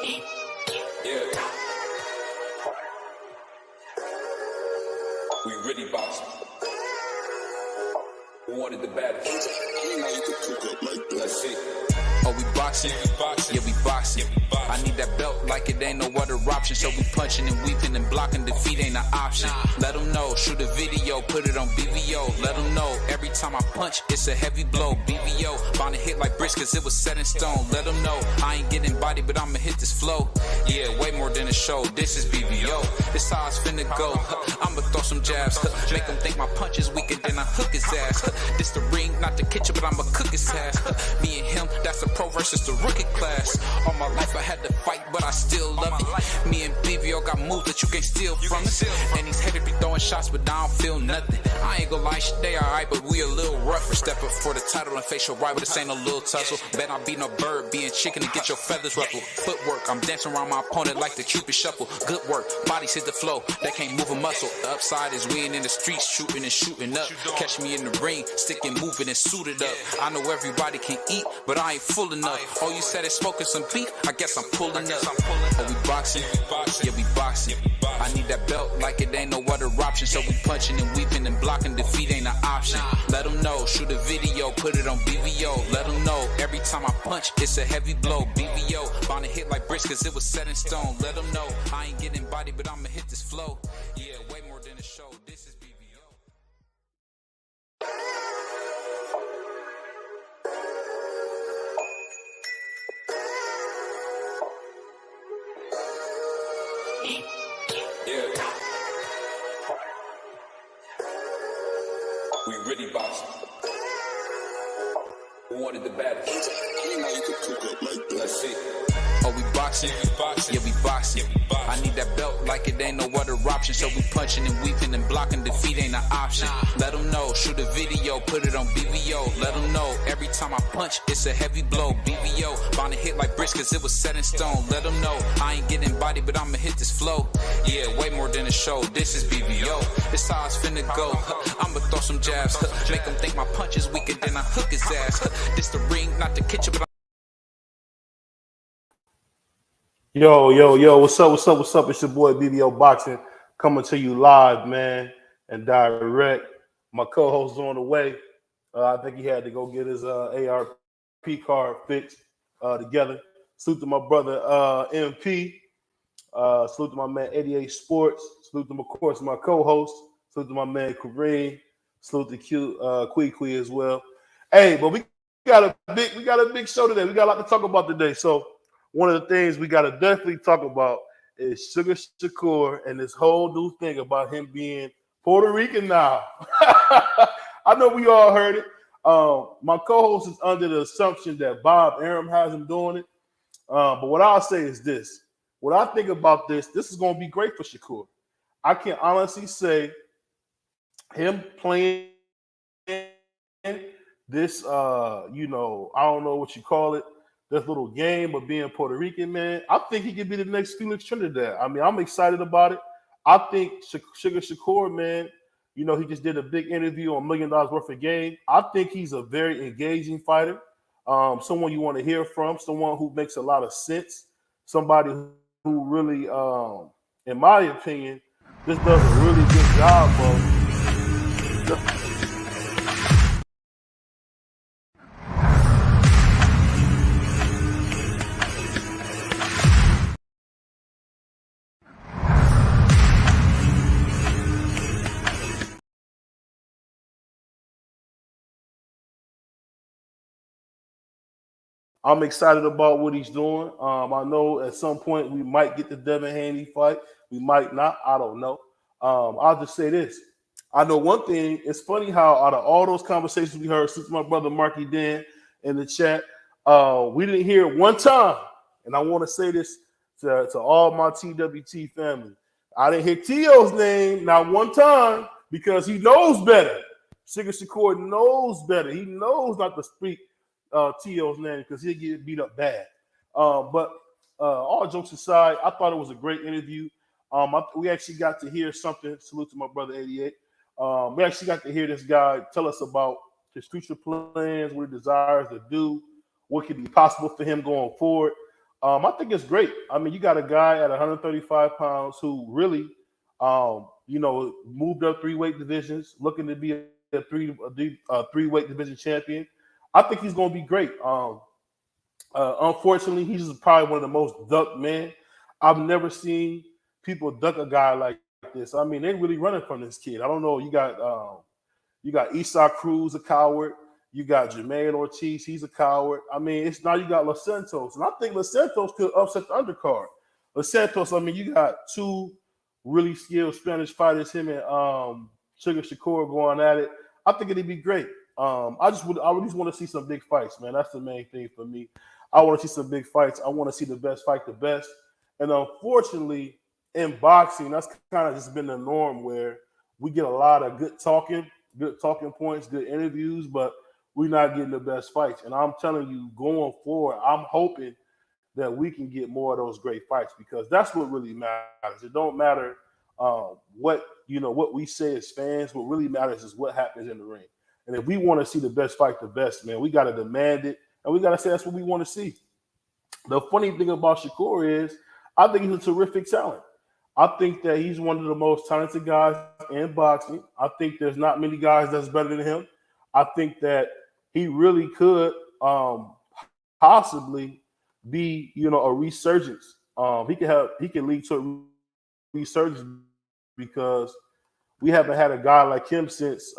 Yeah. We really boxing. Who wanted the battles? Let's see. Oh, we boxing? Yeah, we boxing. I need that belt like it ain't no other option. So we punching and weaving and blocking. Defeat ain't an option. Let them know. Shoot a video, put it on BVO. Let them know. Every time I punch, it's a heavy blow. BVO. Bound to hit like bricks cause it was set in stone. Let them know. I ain't getting body, but I'ma hit this flow. Yeah, way more than a show. This is BVO. This how it's finna go. I'ma throw some jabs. Make them think my punch is weaker than I hook his ass. This the ring, not the kitchen, but I'ma cook his ass. Me and him, that's the pro versus the rookie class. All my life I had to fight, but I still love it. Me and BVO got moves that you can't steal from us. And these haters be throwing shots, but I don't feel nothing. I ain't gonna lie, they alright, but we a little rougher. Step up for the title and face your rival, this ain't no little tussle. Bet I be no bird, being chicken to get your feathers ruffled. Footwork, I'm dancing around my opponent like the Cupid shuffle. Good work, bodies hit the flow, they can't move a muscle. The upside is we ain't in the streets, shooting and shooting up. Catch me in the ring, sticking, moving and suited up. I know everybody can eat, but I ain't full enough. Oh, you said it's smoking some beef? I guess I'm pulling up. Oh, we boxing? Yeah, we boxing. I need that belt like it ain't no other option. So we punching and weaving and blocking. Defeat ain't an option. Let them know. Shoot a video, put it on BVO. Let them know. Every time I punch, it's a heavy blow. BVO. Bound to hit like bricks cause it was set in stone. Let them know. I ain't getting body, but I'ma hit this flow. Yeah, way more than a show. This is BVO. Yeah. We really boxing. Who wanted the battles? Let's see. Oh, we boxing? Yeah, we boxing. I need that belt like it ain't no other option. So we punching and weaving and blocking. Defeat ain't an option. Let them know. Shoot a video, put it on BVO. Let them know. Every time I punch, it's a heavy blow. BVO. Bound to hit like bricks cause it was set in stone. Let them know. I ain't getting body, but I'ma hit this flow. Yeah, way more than a show. This is BVO. This how it's finna go. I'ma throw some jabs. Make them think my punch is weaker than I hook his ass. This the ring, not the kitchen, but Yo, what's up? It's your boy BBO Boxing coming to you live, man, and direct. My co-host is on the way. I think he had to go get his ARP card fixed together. Salute to my brother MP. Salute to my man 88 Sports. Salute to, of course, my co-host. Salute to my man Kareem. Salute to Kui as well. Hey, but we got a big show today. We got a lot to talk about today. So one of the things we got to definitely talk about is Shakur and this whole new thing about him being Puerto Rican now. I know we all heard it. My co-host is under the assumption that Bob Arum has him doing it. But what I'll say is this. What I think about this is going to be great for Shakur. I can honestly say him playing this, I don't know what you call it, this little game of being Puerto Rican, man. I think he could be the next Felix Trinidad. I mean, I'm excited about it. I think Sugar Shakur, man, he just did a big interview on $1 Million Worth of Game. I think he's a very engaging fighter, someone you want to hear from, someone who makes a lot of sense, somebody who really, in my opinion, just does a really good job of I'm excited about what he's doing. I know at some point we might get the Devin Haney fight. We might not. I don't know. I'll just say this. I know one thing. It's funny how out of all those conversations we heard since my brother Marky Dan in the chat, we didn't hear it one time. And I want to say this to all my TWT family. I didn't hear T.O.'s name not one time because he knows better. Sugar Shakur knows better. He knows not to speak T.O.'s name because he'll get beat up bad. But all jokes aside, I thought it was a great interview. We actually got to hear something. Salute to my brother 88. We actually got to hear this guy tell us about his future plans, what he desires to do, what could be possible for him going forward. I think it's great. I mean, you got a guy at 135 pounds who really, moved up 3 weight divisions, looking to be a 3 weight division champion. I think he's going to be great. Unfortunately, he's probably one of the most ducked men. I've never seen people duck a guy like this. I mean, they really running from this kid. I don't know. You got Esau Cruz, a coward. You got Jermaine Ortiz, he's a coward. I mean, it's now you got Los Santos, and I think Los Santos could upset the undercard. Los Santos, I mean, you got two really skilled Spanish fighters, him and Sugar Shakur going at it. I think it'd be great. I really just want to see some big fights, man. That's the main thing for me. I want to see some big fights. I want to see the best fight the best. And unfortunately, in boxing, that's kind of just been the norm where we get a lot of good talking points, good interviews, but we're not getting the best fights. And I'm telling you, going forward, I'm hoping that we can get more of those great fights because that's what really matters. It don't matter what we say as fans. What really matters is what happens in the ring. And if we want to see the best fight the best, man, we got to demand it. And we got to say that's what we want to see. The funny thing about Shakur is I think he's a terrific talent. I think that he's one of the most talented guys in boxing. I think there's not many guys that's better than him. I think that he really could possibly be, a resurgence. He can lead to a resurgence because we haven't had a guy like him since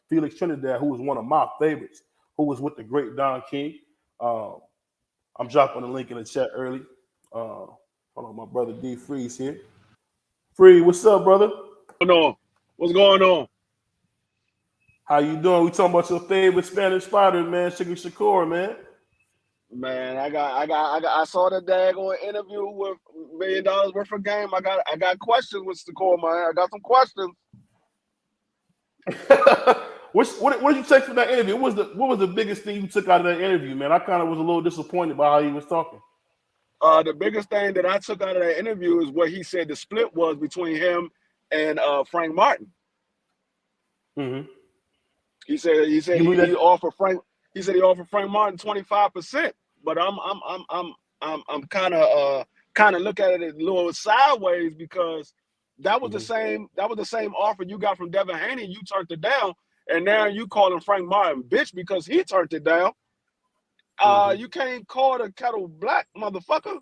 Felix Trinidad, who was one of my favorites, who was with the great Don King. I'm dropping the link in the chat early. Hold on, my brother D Freeze here. Free, what's up, brother? What's going on? How you doing? We talking about your favorite Spanish fighter, man, Sugar Shakur, man. Man, I saw the daggone interview with $1 million worth of game. I got questions with Shakur, man. I got some questions. What did you take from that interview? What was the biggest thing you took out of that interview, man? I kind of was a little disappointed by how he was talking. The biggest thing that I took out of that interview is what he said the split was between him and Frank Martin. Mm-hmm. He said he offered Frank. He said he offered Frank Martin 25%, but I'm kind of look at it a little sideways because that was the same offer you got from Devin Haney. You turned it down, and now you calling Frank Martin bitch because he turned it down. You can't call the kettle black, motherfucker.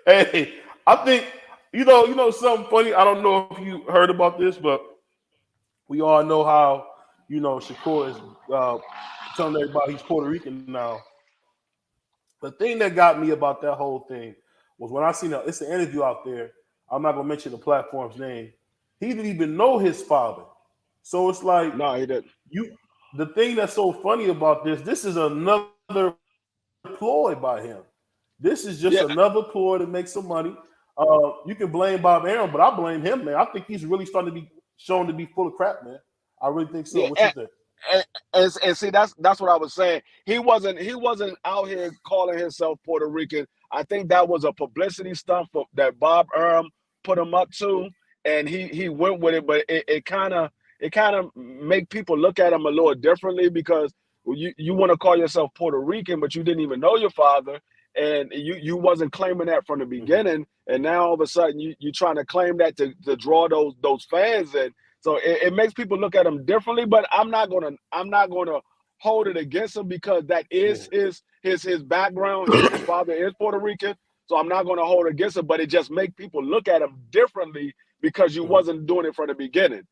Hey, I think you know something funny. I don't know if you heard about this, but we all know how Shakur is telling everybody he's Puerto Rican now. The thing that got me about that whole thing was when I seen it's an interview out there. I'm not gonna mention the platform's name. He didn't even know his father, so it's like no, he didn't. The thing that's so funny about this is another ploy by him. This is just another ploy to make some money. You can blame Bob Arum, but I blame him, man. I think he's really starting to be shown to be full of crap, man. I really think so. What you think? And see, that's what I was saying. He wasn't out here calling himself Puerto Rican. I think that was a publicity stunt that Bob Arum put him up to, and he went with it. But it kind of make people look at him a little differently because you want to call yourself Puerto Rican, but you didn't even know your father, and you wasn't claiming that from the beginning, and now all of a sudden you trying to claim that to draw those fans in. So it makes people look at him differently, but I'm not gonna hold it against him because that is his background. His father is Puerto Rican, so I'm not gonna hold it against him. But it just make people look at him differently because you wasn't doing it from the beginning.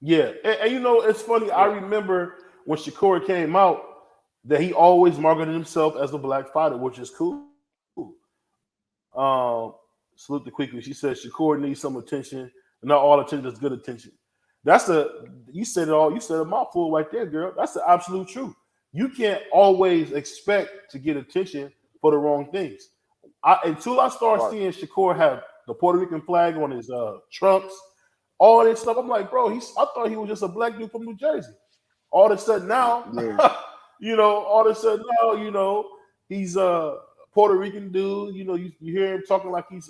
Yeah, and it's funny. I remember when Shakur came out that he always marketed himself as a black fighter, which is cool. Salute to Quickly. She said Shakur needs some attention, and not all attention is good attention. You said it all. You said a mouthful right there, girl. That's the absolute truth. You can't always expect to get attention for the wrong things. Until I start seeing Shakur have the Puerto Rican flag on his trunks, all this stuff, I'm like, bro, I thought he was just a black dude from New Jersey. All of a sudden now, he's a Puerto Rican dude. You hear him talking like he's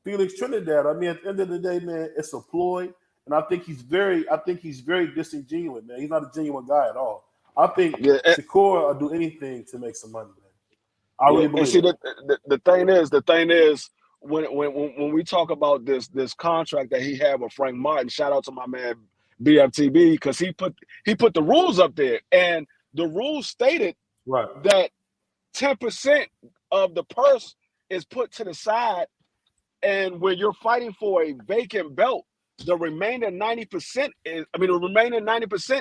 Felix Trinidad. I mean, at the end of the day, man, it's a ploy. and I think he's very disingenuous, man. He's not a genuine guy at all. I think Yeah, Shakur will do anything to make some money, man. I yeah. really And believe see, that. the thing is, when we talk about this contract that he had with Frank Martin, shout out to my man BFTB, because he put the rules up there, and the rules stated Right. that 10% of the purse is put to the side, and when you're fighting for a vacant belt, the remaining 90%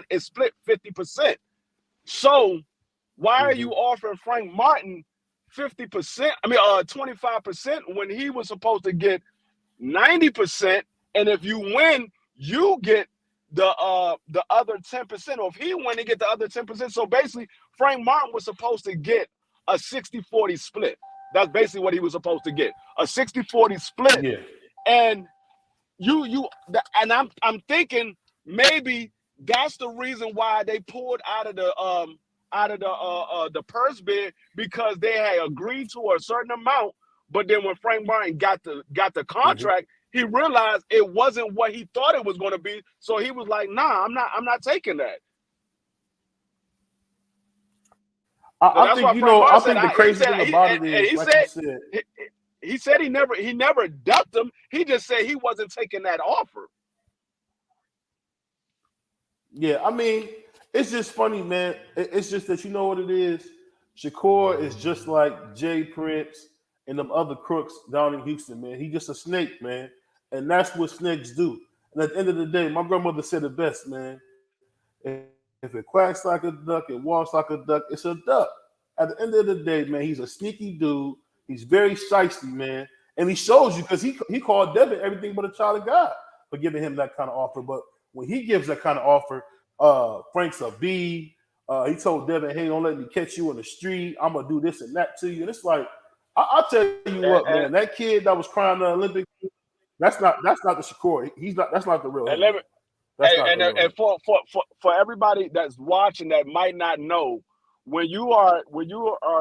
is split 50%. So why are you offering Frank Martin 50%? 25% when he was supposed to get 90%, and if you win, you get the other 10%, or if he win, he get the other 10%. So basically, Frank Martin was supposed to get a 60-40 split. That's basically what he was supposed to get, a 60-40 split. Yeah. And I'm thinking maybe that's the reason why they pulled out of the purse bid, because they had agreed to a certain amount, but then when Frank Martin got the contract, he realized it wasn't what he thought it was going to be. So he was like, "Nah, I'm not taking that." I think I think the crazy thing about it is, he like said, you said, he said he never ducked him. He just said he wasn't taking that offer. yeah. I mean, it's just funny, man. It's just that you know what it is. Shakur is just like Jay Prince and them other crooks down in Houston, man. He just a snake, man, and that's what snakes do. And at the end of the day, my grandmother said it best, man. If it quacks like a duck, it walks like a duck, it's a duck. At the end of the day, man, he's a sneaky dude. He's very shiesty, man. And he shows you, because he called Devin everything but a child of God for giving him that kind of offer. But when he gives that kind of offer, Frank's a B. He told Devin, "Hey, don't let me catch you in the street. I'm gonna do this and that to you." And it's like, I'll tell you what, man. That kid that was crying the Olympics, that's not the Shakur. That's not the real. And for everybody that's watching that might not know, when you are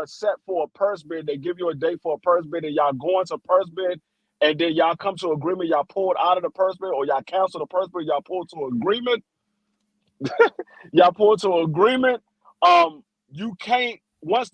set for a purse bid, they give you a date for a purse bid, and y'all go into purse bid, and then y'all come to agreement, y'all pulled out of the purse bid, or y'all cancel the purse bid, y'all pull to agreement. Y'all pull to agreement. You can't once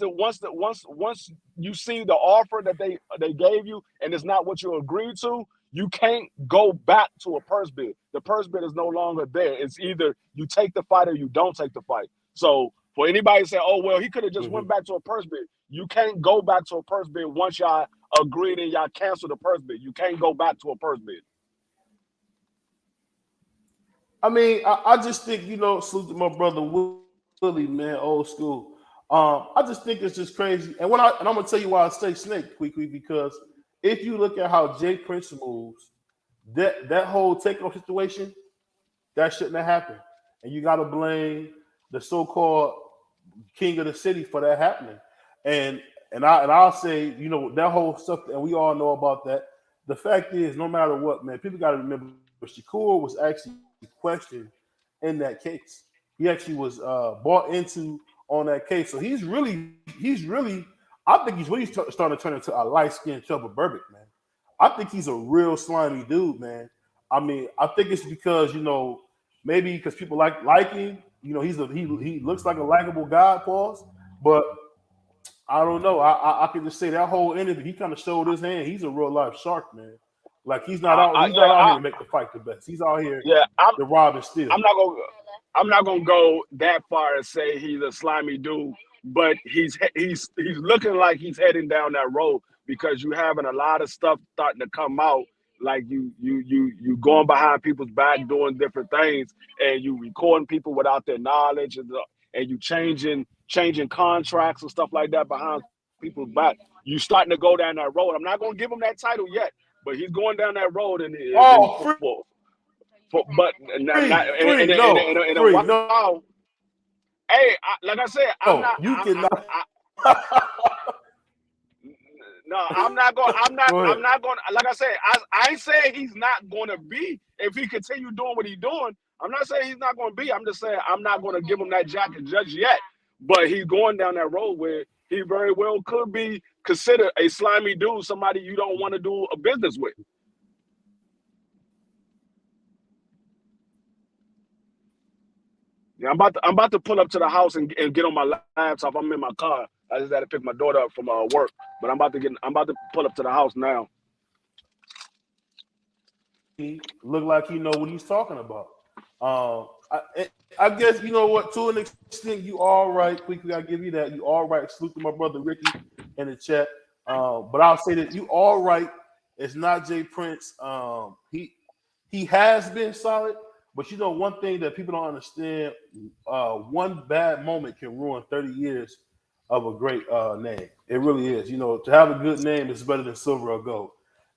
you see the offer that they gave you, and it's not what you agreed to, you can't go back to a purse bid. The purse bid is no longer there. It's either you take the fight or you don't take the fight. So for anybody to say, "Oh well, he could have just went back to a purse bid," you can't go back to a purse bid once y'all agreed and y'all canceled the purse bid. You can't go back to a purse bid. I mean, I just think, salute to my brother Willie, man, old school. I just think it's just crazy. And I'm gonna tell you why I say snake, quickly, because if you look at how Jay Prince moves, that whole takeoff situation, that shouldn't have happened. And you gotta blame the so-called king of the city for that happening. And I'll say, that whole stuff, and we all know about that. The fact is, no matter what, man, people gotta remember Shakur was actually questioned in that case. He actually was bought into on that case. So he's really, I think he's really starting to turn into a light-skinned Trevor Burbick, man. I think he's a real slimy dude, man. I mean, I think it's because, maybe because people like him. He looks like a likable guy, pause. But I don't know. I can just say that whole interview, he kind of showed his hand. He's a real life shark, man. Like he's not out here to make the fight the best. He's out here to rob and steal. I'm not gonna go that far and say he's a slimy dude, but he's looking like he's heading down that road, because you having a lot of stuff starting to come out, like you going behind people's back doing different things, and you recording people without their knowledge, and you changing contracts and stuff like that behind people's back. You starting to go down that road. I'm not gonna give him that title yet, but he's going down that road, and in a while. Hey, like I said, I'm not. No, I'm not going. I'm not going. Like I said, I ain't saying he's not going to be. If he continue doing what he's doing, I'm not saying he's not going to be. I'm just saying I'm not going to give him that jacket just yet. But he's going down that road where he very well could be considered a slimy dude, somebody you don't want to do a business with. Yeah, I'm about to pull up to the house and get on my laptop. I'm in my car. I just had to pick my daughter up from work, but I'm about to pull up to the house now. He look like he know what he's talking about. I guess you know what. To an extent, you all right. Quickly, I give you that. You all right. Salute to my brother Ricky in the chat. But I'll say that you all right. It's not Jay Prince. He has been solid, but you know one thing that people don't understand: one bad moment can ruin 30 years of a great name. It really is. You know, to have a good name is better than silver or gold.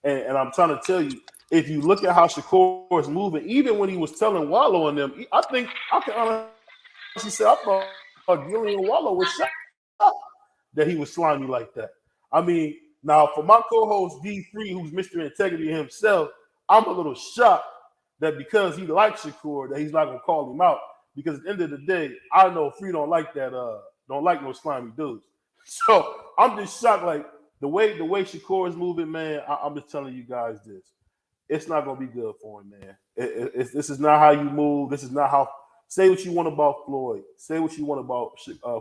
And I'm trying to tell you, if you look at how Shakur is moving, even when he was telling Wallow and them, I think I can honestly say I thought Gillian Wallow was shocked that he was slimy like that. I mean, now for my co-host D3, who's Mr. Integrity himself, I'm a little shocked that because he likes Shakur, that he's not gonna call him out. Because at the end of the day, I know Free don't like that, don't like no slimy dudes. So I'm just shocked, like the way Shakur is moving, man. I'm just telling you guys this. It's not gonna be good for him, man. This is not how you move. This is not how. Say what you want about Floyd. Say what you want about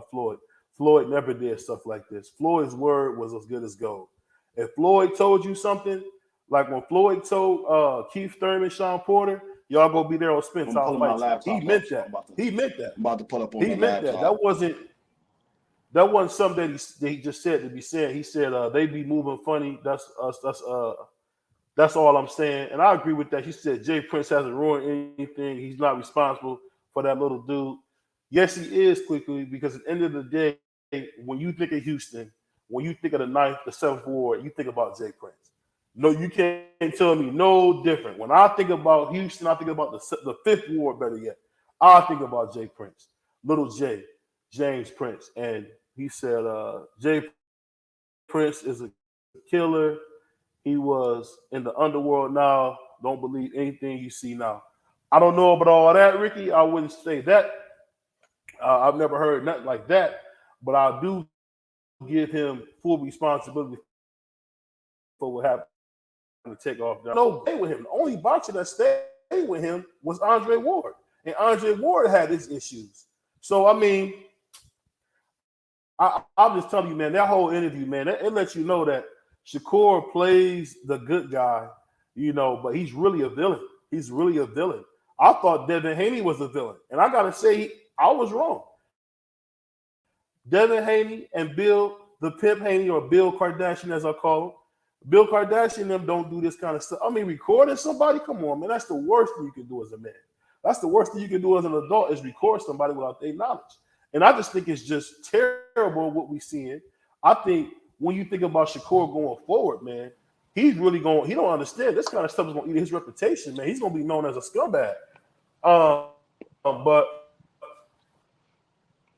Floyd. Floyd never did stuff like this. Floyd's word was as good as gold. If Floyd told you something, like when Floyd told Keith Thurman, Sean Porter, y'all go be there on Spence. I'll fight you. He meant that. He meant that. I'm about to pull up on he meant that. That wasn't something that he just said to be said. He said they be moving funny. That's us. That's all I'm saying. And I agree with that. He said Jay Prince hasn't ruined anything. He's not responsible for that little dude. Yes, he is, quickly, because at the end of the day, when you think of Houston, when you think of the 9th, the 7th Ward, you think about Jay Prince. No, you can't tell me no different. When I think about Houston, I think about the 5th Ward, better yet. I think about Jay Prince. Little J, James Prince. And he said Jay Prince is a killer. He was in the underworld now. Don't believe anything you see now. I don't know about all that, Ricky. I wouldn't say that. I've never heard nothing like that. But I do give him full responsibility for what happened to take off. No, stay with him. The only boxer that stayed with him was Andre Ward. And Andre Ward had his issues. So, I mean, I'm just telling you, man, that whole interview, man, it lets you know that Shakur plays the good guy, you know, but he's really a villain. He's really a villain. I thought Devin Haney was a villain. And I got to say, I was wrong. Devin Haney and Bill, the Pimp Haney, or Bill Kardashian, as I call him, Bill Kardashian and them don't do this kind of stuff. I mean, recording somebody, come on, man, that's the worst thing you can do as a man. That's the worst thing you can do as an adult is record somebody without their knowledge. And I just think it's just terrible what we're seeing. I think when you think about Shakur going forward, man, he's really going, he don't understand this kind of stuff is going to eat his reputation, man. He's going to be known as a scumbag. But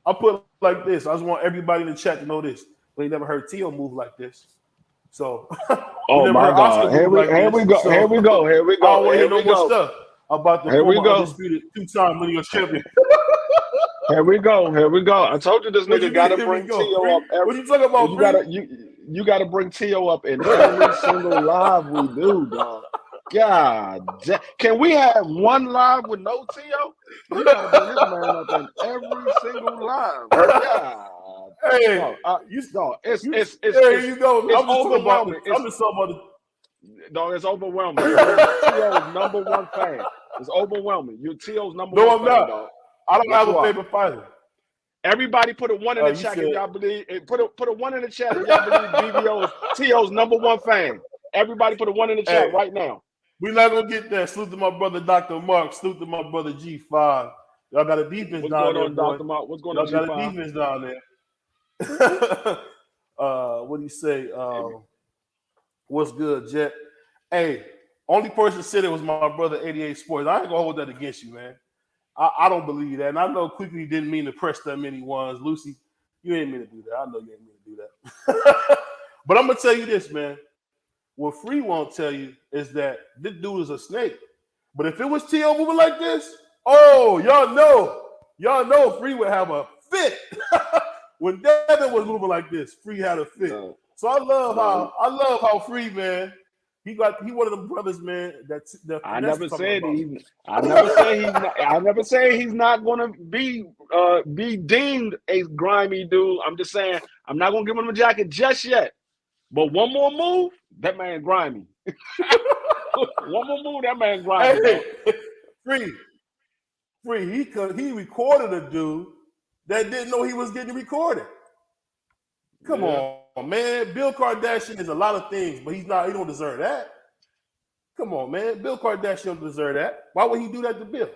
I put it like this. I just want everybody in the chat to know this. We never heard Tio move like this. So, oh my God. Here we go. So, here we go. I don't want to hear no more stuff about the former undisputed two-time lineal champion. Here we go. I told you this nigga got to bring Tio up. What are you talking about? You got to bring Tio up in every single live we do, dog. God, can we have one live with no Tio? We got to bring this man up in every single live. God. Hey, it's there you go. It's overwhelming. I'm just talking about it. Dog, it's overwhelming. Tio's number one fan. It's overwhelming. You're Tio's number one fan, not. dog. I don't have a favorite fighter. Everybody put a 1 in the chat if y'all believe. Put a 1 in the chat if y'all believe BBO is Tio's number one fan. Everybody put a 1 in the chat right now. We're not gonna get that. Salute to my brother Dr. Mark. Salute to my brother G5. Y'all got a defense What's down going there, on, Dr. Mark? What's going on, Y'all G5? got a defense down there. What do you say? What's good, Jet? Hey, only person said it was my brother 88 Sports. I ain't gonna hold that against you, man. I don't believe that. And I know Quickly didn't mean to press that many ones. Lucy, you ain't mean to do that. I know you ain't mean to do that. But I'm gonna tell you this, man. What Free won't tell you is that this dude is a snake. But if it was T.O. moving like this, oh, y'all know Free would have a fit. When Devin was moving like this, Free had a fit. So I love how Free, man, He one of them brothers, man. I never said he's not gonna be deemed a grimy dude. I'm just saying I'm not gonna give him a jacket just yet. But one more move, that man grimy. One more move, that man grimy. Hey, free. He recorded a dude that didn't know he was getting recorded. Come on, man. Bill Kardashian is a lot of things, but he don't deserve that. Come on, man. Bill Kardashian don't deserve that. Why would he do that to Bill?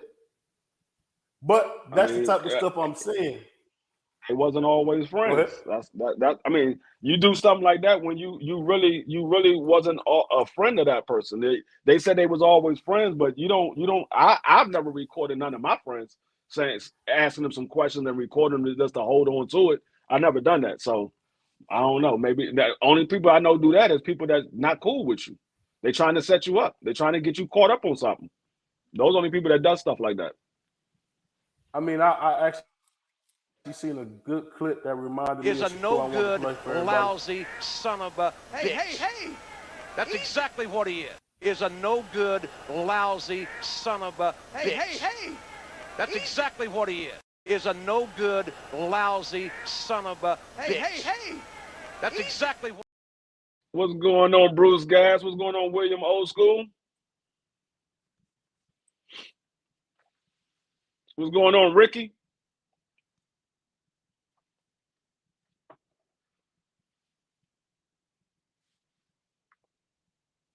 But that's the type of stuff I'm saying. It wasn't always friends. That. I mean, you do something like that when you really wasn't a friend of that person. They said they was always friends, but you don't. I've never recorded none of my friends asking them some questions and recording them just to hold on to it. I never done that, so I don't know. Maybe the only people I know do that is people that's not cool with you. They trying to set you up. They trying to get you caught up on something. Those only people that does stuff like that. I mean, I actually seen a good clip that reminded me of a no good, lousy son of a bitch. Hey. That's exactly what he is. Is a no good, lousy son of a bitch. Hey. That's exactly what he is. Is a no good, lousy son of a bitch. Hey. That's exactly what. What's going on, Bruce Gas? What's going on, William Old School? What's going on, Ricky?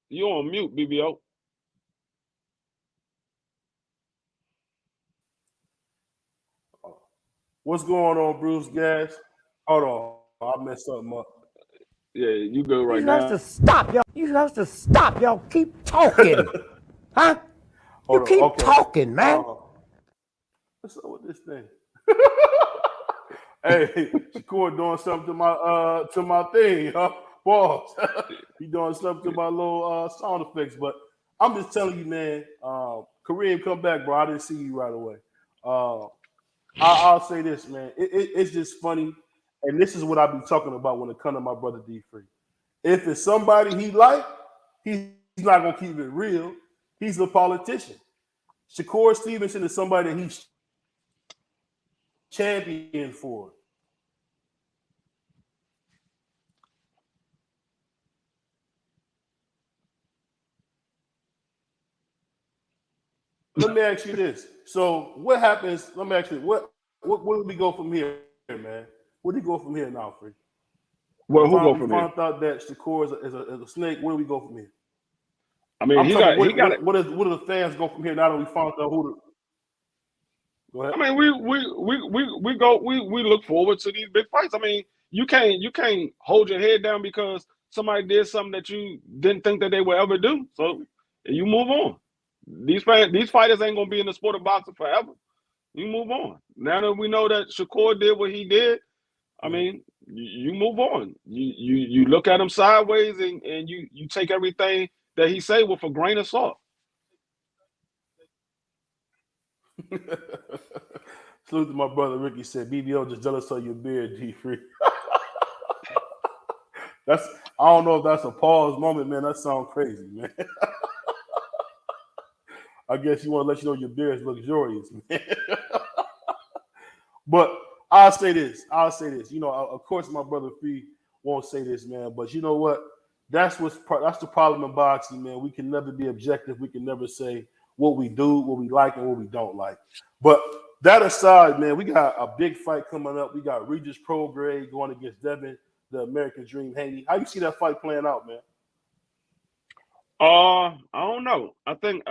You on mute, BBO. What's going on, Bruce Gas? Hold on, I messed something up. Yeah, you go right now. You have to stop, y'all. Keep talking. Huh? You keep talking, man. What's up with this thing? Hey, Shakur doing something to my thing, huh? Pause. He doing something to my little sound effects, but I'm just telling you, man. Kareem, come back, bro. I didn't see you right away. I'll say this, man. It's just funny, and this is what I be talking about when it comes to my brother D3. If it's somebody he like, he's not gonna keep it real. He's a politician. Shakur Stevenson is somebody that he's championed for. Let me ask you this. So what happens? Let me ask you, where do we go from here, man? Where do we go from here now, Free? Well, who go from here? We found out that Shakur is a snake. Where do we go from here? I mean, what do the fans go from here now that we found out who the? Go ahead. I mean, we look forward to these big fights. I mean, you can't hold your head down because somebody did something that you didn't think that they would ever do. So you move on. These fighters ain't gonna be in the sport of boxing forever. You move on. Now that we know that Shakur did what he did, I mean, you move on. You look at him sideways and you take everything that he say with a grain of salt. Salute to my brother Ricky. Said BBO just jealous of your beard, D3. I don't know if that's a pause moment, man. That sounds crazy, man. I guess you want to let you know your beard is luxurious, man. But I'll say this. You know, of course, my brother Free won't say this, man. But you know what? That's the problem in boxing, man. We can never be objective. We can never say what we do, what we like, and what we don't like. But that aside, man, we got a big fight coming up. We got Regis Prograis going against Devin, the American Dream Haney. How you see that fight playing out, man? I don't know. I think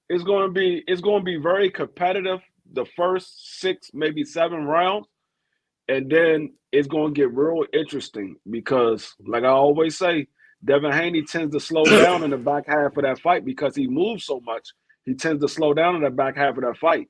it's going to be very competitive the first 6, maybe 7 rounds, and then it's going to get real interesting because, like I always say, Devin Haney tends to slow down in the back half of that fight because he moves so much. He tends to slow down in the back half of that fight,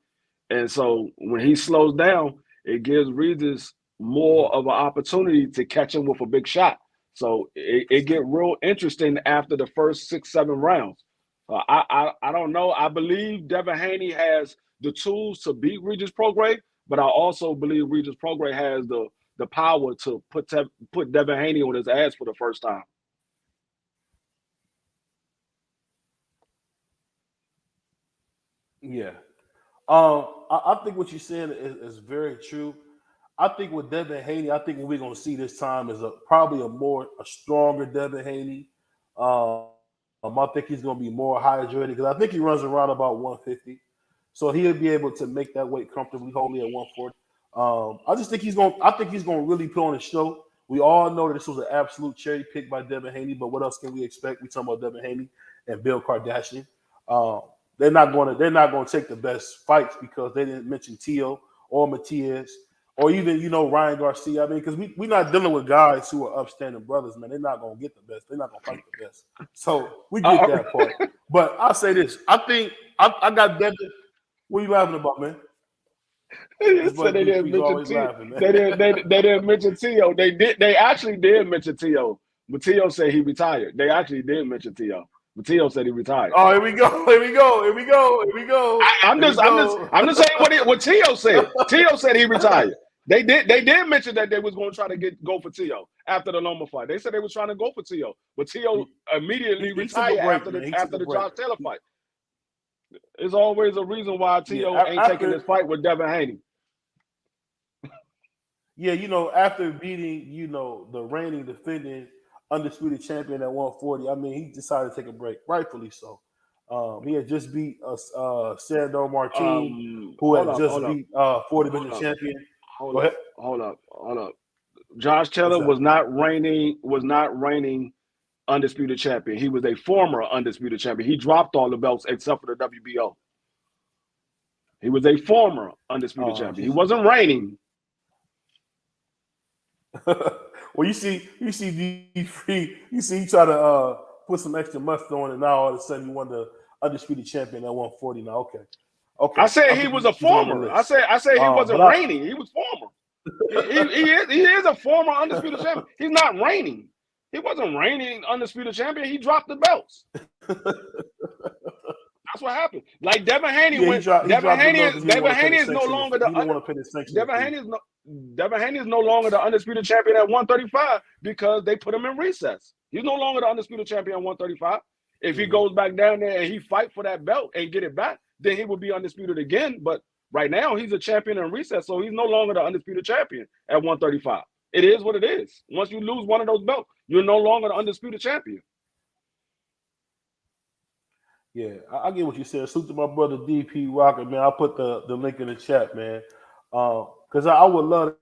and so when he slows down, it gives Regis more of an opportunity to catch him with a big shot. So it get real interesting after the first 6, 7 rounds. I don't know. I believe Devin Haney has the tools to beat Regis Prograis, but I also believe Regis Prograis has the power to put Devin Haney on his ass for the first time. Yeah. I think what you're saying is very true. I think with Devin Haney, I think what we're gonna see this time is probably a stronger Devin Haney. I think he's gonna be more hydrated because I think he runs around about 150, so he'll be able to make that weight comfortably, hopefully at 140. I just think I think he's gonna really put on a show. We all know that this was an absolute cherry pick by Devin Haney, but what else can we expect? We talking about Devin Haney and Bill Kardashian. Um, they're not going to take the best fights because they didn't mention Tio or Matias or even Ryan Garcia. I mean, because we're not dealing with guys who are upstanding brothers, man. They're not going to get the best. They're not going to fight the best. So we get that part. But I'll say this: I think I got Devin. What are you laughing about, man? So they didn't mention Tio. They didn't mention Tio. They actually did mention Tio. But Tio said he retired. They actually did mention Tio. Mateo said he retired. Oh, here we go. I'm just saying what Tio said. Tio said he retired. They did mention that they was going to try to go for Tio after the Loma fight. They said they was trying to go for Tio, but Tio immediately retired after the Josh Taylor fight. There's always a reason why Tio ain't taking this fight with Devin Haney. Yeah, after beating, the reigning defending undisputed champion at 140. I mean, he decided to take a break, rightfully so. He had just beat Sandor Martin, who had just beat 40-division champion. Hold up. Josh Taylor was not reigning undisputed champion. He was a former undisputed champion. He dropped all the belts except for the WBO. He was a former undisputed champion. He wasn't reigning. Well, you see, D-Free, he tried to put some extra mustard on, and now all of a sudden he won the undisputed champion at 140. Now, okay. I said he was a former. I said he wasn't reigning. He was former. he is a former undisputed champion. He's not reigning. He wasn't reigning undisputed champion. He dropped the belts. That's what happened. Like Devin Haney Devin Haney is no longer the Devin Haney is no longer the undisputed champion at 135 because they put him in recess. He's no longer the undisputed champion at 135. If he goes back down there and he fight for that belt and get it back, then he will be undisputed again. But right now he's a champion in recess, so he's no longer the undisputed champion at 135. It is what it is. Once you lose one of those belts, you're no longer the undisputed champion. Yeah, I get what you said. Salute to my brother DP Rocker, man. I'll put the link in the chat, man. Because I would love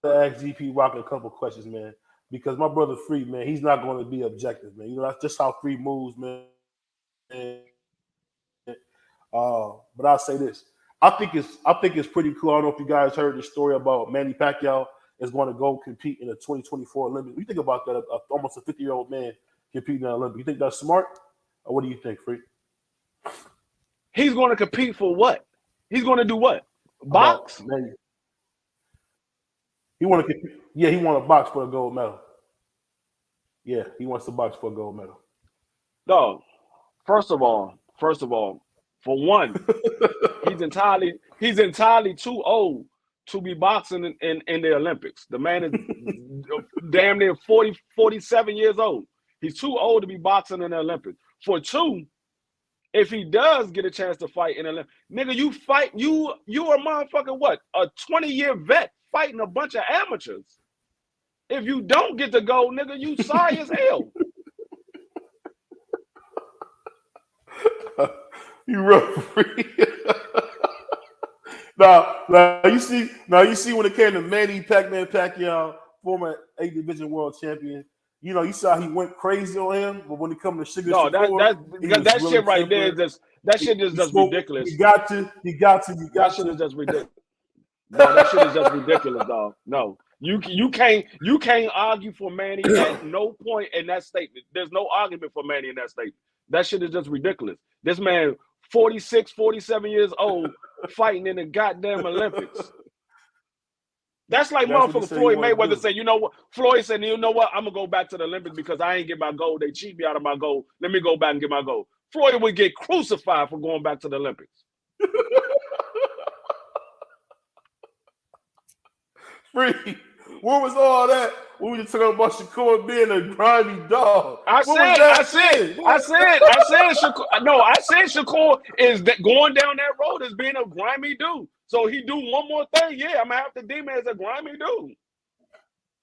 to ask DP Rocker a couple questions, man. Because my brother Free, man, he's not going to be objective, man. That's just how Free moves, man. But I'll say this. I think it's pretty cool. I don't know if you guys heard the story about Manny Pacquiao is going to go compete in the 2024 Olympics. You think about that, almost a 50-year-old man competing in the Olympics. You think that's smart? Or what do you think, Free? He's going to compete for what? He's going to do what? Box? He want to compete. Yeah, he want to box for a gold medal. Yeah, he wants to box for a gold medal. No, first of all, for one, he's entirely too old to be boxing in the Olympics. The man is damn near 47 years old. He's too old to be boxing in the Olympics. For two, if he does get a chance to fight in the Olympics, nigga, you are motherfucking what? A 20-year vet fighting a bunch of amateurs. If you don't get to go, nigga, you sorry as hell. You rough, Free. Now you see when it came to Manny Pacquiao, former 8th Division World Champion. You saw he went crazy on him, but when it comes to Sugar Shakur, that shit right there is just ridiculous. You got to. That shit is just ridiculous. No, that shit is just ridiculous, dog. No, you can't argue for Manny at no point in that statement. There's no argument for Manny in that statement. That shit is just ridiculous. This man, 46, 47 years old, fighting in the goddamn Olympics. That's like motherfucker Floyd Mayweather said, you know what? Floyd said, you know what? I'm going to go back to the Olympics because I ain't get my gold. They cheat me out of my gold. Let me go back and get my gold. Floyd would get crucified for going back to the Olympics. Free. Where was all that? We were just talking about Shakur being a grimy dog. I said Shakur is going down that road as being a grimy dude. So he do one more thing, yeah, I'm gonna have to deem it as a grimy dude.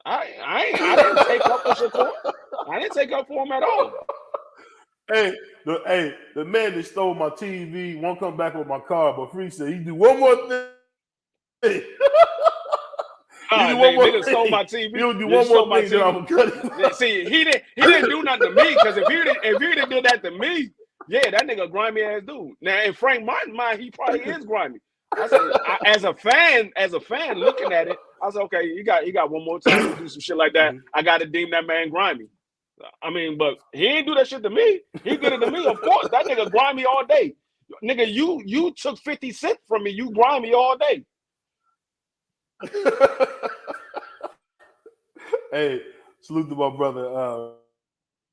I didn't take up for Shakur. I didn't take up for him at all. Hey, the man that stole my TV won't come back with my car, but Free said he do one more thing. Nigga stole my TV. He'll do one more thing, then I'm gonna cut him. See, he didn't do nothing to me, because if he did that to me, yeah, that nigga grimy ass dude. Now in Frank Martin's mind, he probably is grimy. I said, as a fan looking at it, I said, okay, you got one more time to do some shit like that. I got to deem that man grimy. I mean, but he ain't do that shit to me. He did it to me, of course. That nigga grimy all day. Nigga, you took 50 cents from me. You grimy all day. Hey, salute to my brother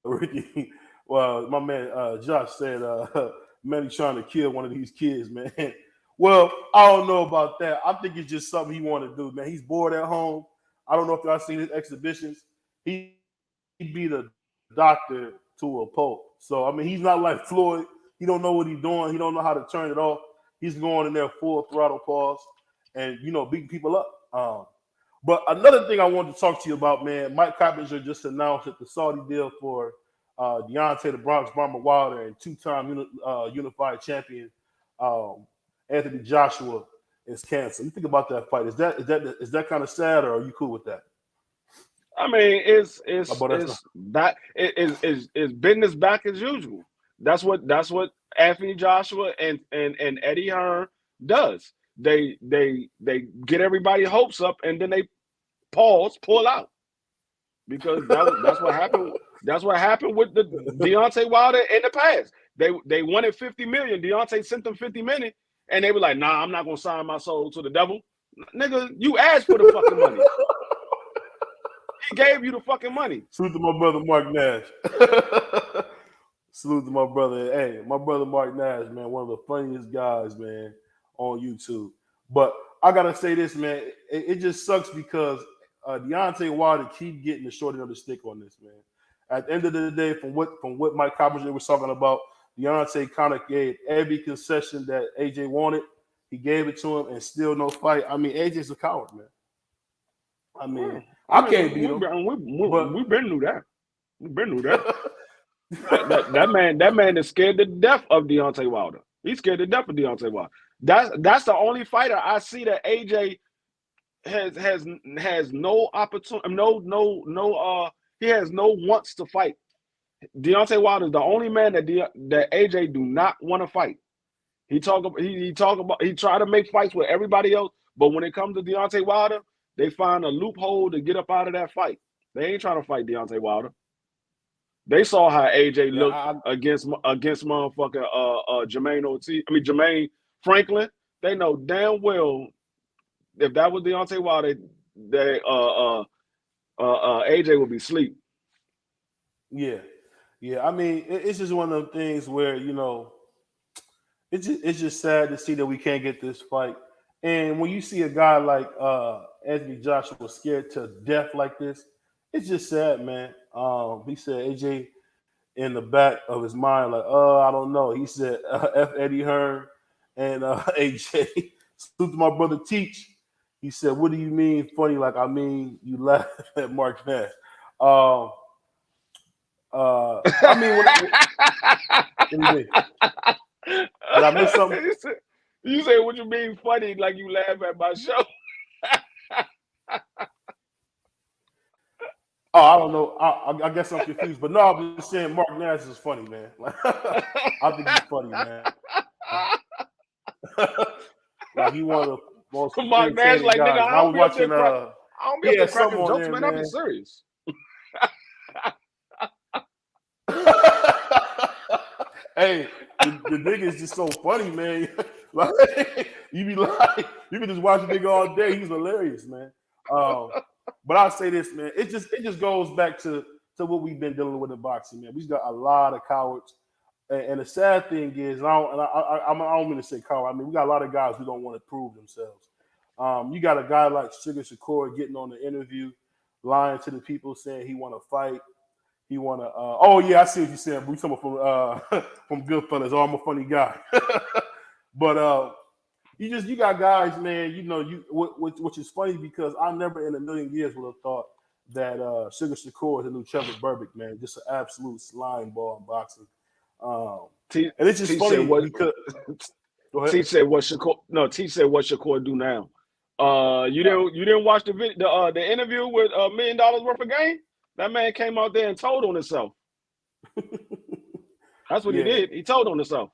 Ricky. Well, my man Josh said, man, he's trying to kill one of these kids, man. Well, I don't know about that. I think it's just something he want to do, man. He's bored at home. I don't know if y'all seen his exhibitions. He beat a doctor to a pulp. So, I mean, he's not like Floyd. He don't know what he's doing. He don't know how to turn it off. He's going in there full throttle pause and, beating people up. But another thing I wanted to talk to you about, man, Mike Coppinger just announced that the Saudi deal for Deontay the Bronx Bomber Wilder and two-time unified champion Anthony Joshua is canceled. You think about that fight? Is that kind of sad, or are you cool with that? I mean, it's business back as usual. That's what Anthony Joshua and Eddie Hearn does. They get everybody's hopes up and then they pull out, because that's what happened. That's what happened with the Deontay Wilder in the past. They wanted $50 million. Deontay sent them $50 million, and they were like, "Nah, I'm not gonna sign my soul to the devil." Nigga, you asked for the fucking money. He gave you the fucking money. Salute to my brother Mark Nash. Salute to my brother. Hey, my brother Mark Nash, man, one of the funniest guys, man, on YouTube. But I gotta say this, man, it just sucks because Deontay Wilder keep getting the short end of the stick on this, man. At the end of the day, from what Mike Coppinger was talking about, Deontay kind of gave every concession that AJ wanted. He gave it to him, and still no fight. I mean, AJ's a coward, man. I mean, I can't beat him. We've been through that. We've been through that. that man is scared to death of Deontay Wilder. He's scared to death of Deontay Wilder. That's the only fighter I see that AJ has no opportunity. He has no wants to fight. Deontay Wilder is the only man that AJ do not want to fight. He try to make fights with everybody else, but when it comes to Deontay Wilder, they find a loophole to get up out of that fight. They ain't trying to fight Deontay Wilder. They saw how AJ looked against motherfucking Jermaine Franklin. They know damn well if that was Deontay Wilder, AJ would be asleep. Yeah. I mean, it's just one of those things where it's just sad to see that we can't get this fight. And when you see a guy like Anthony Joshua scared to death like this, it's just sad, man. He said AJ in the back of his mind, like, I don't know. He said F Eddie Hearn and AJ. Salute to my brother Teach. He said, "What do you mean funny? Like, I mean, you laugh at Mark Nash." I mean, what do you mean? Did I miss something? You say, "What you mean funny? Like you laugh at my show?" Oh, I don't know. I guess I'm confused. But no, I'm just saying Mark Nash is funny, man. I think he's funny, man. Like he one of the most Mark Nash, like guys. nigga, I don't be up there cracking jokes, there, man. I'm serious. Hey, the nigga is just so funny, man. Like you can just watch the nigga all day. He's hilarious, man. But I'll say this, man. It just goes back to what we've been dealing with in boxing, man. We've got a lot of cowards, and the sad thing is, I don't mean to say coward. I mean, we got a lot of guys who don't want to prove themselves. You got a guy like Shakur getting on the interview lying to the people, saying he want to fight. He want to. Oh yeah, I see what you're saying. We talking from Goodfellas. Oh, I'm a funny guy. But you got guys, man. You know, which is funny because I never in a million years would have thought that Sugar Shakur is the new Trevor Burbick, man. Just an absolute slime ball in boxing. And it's just funny because. T said what Shakur do now. You didn't watch the interview with $1 million worth of game? That man came out there and told on himself. That's what he did. He told on himself.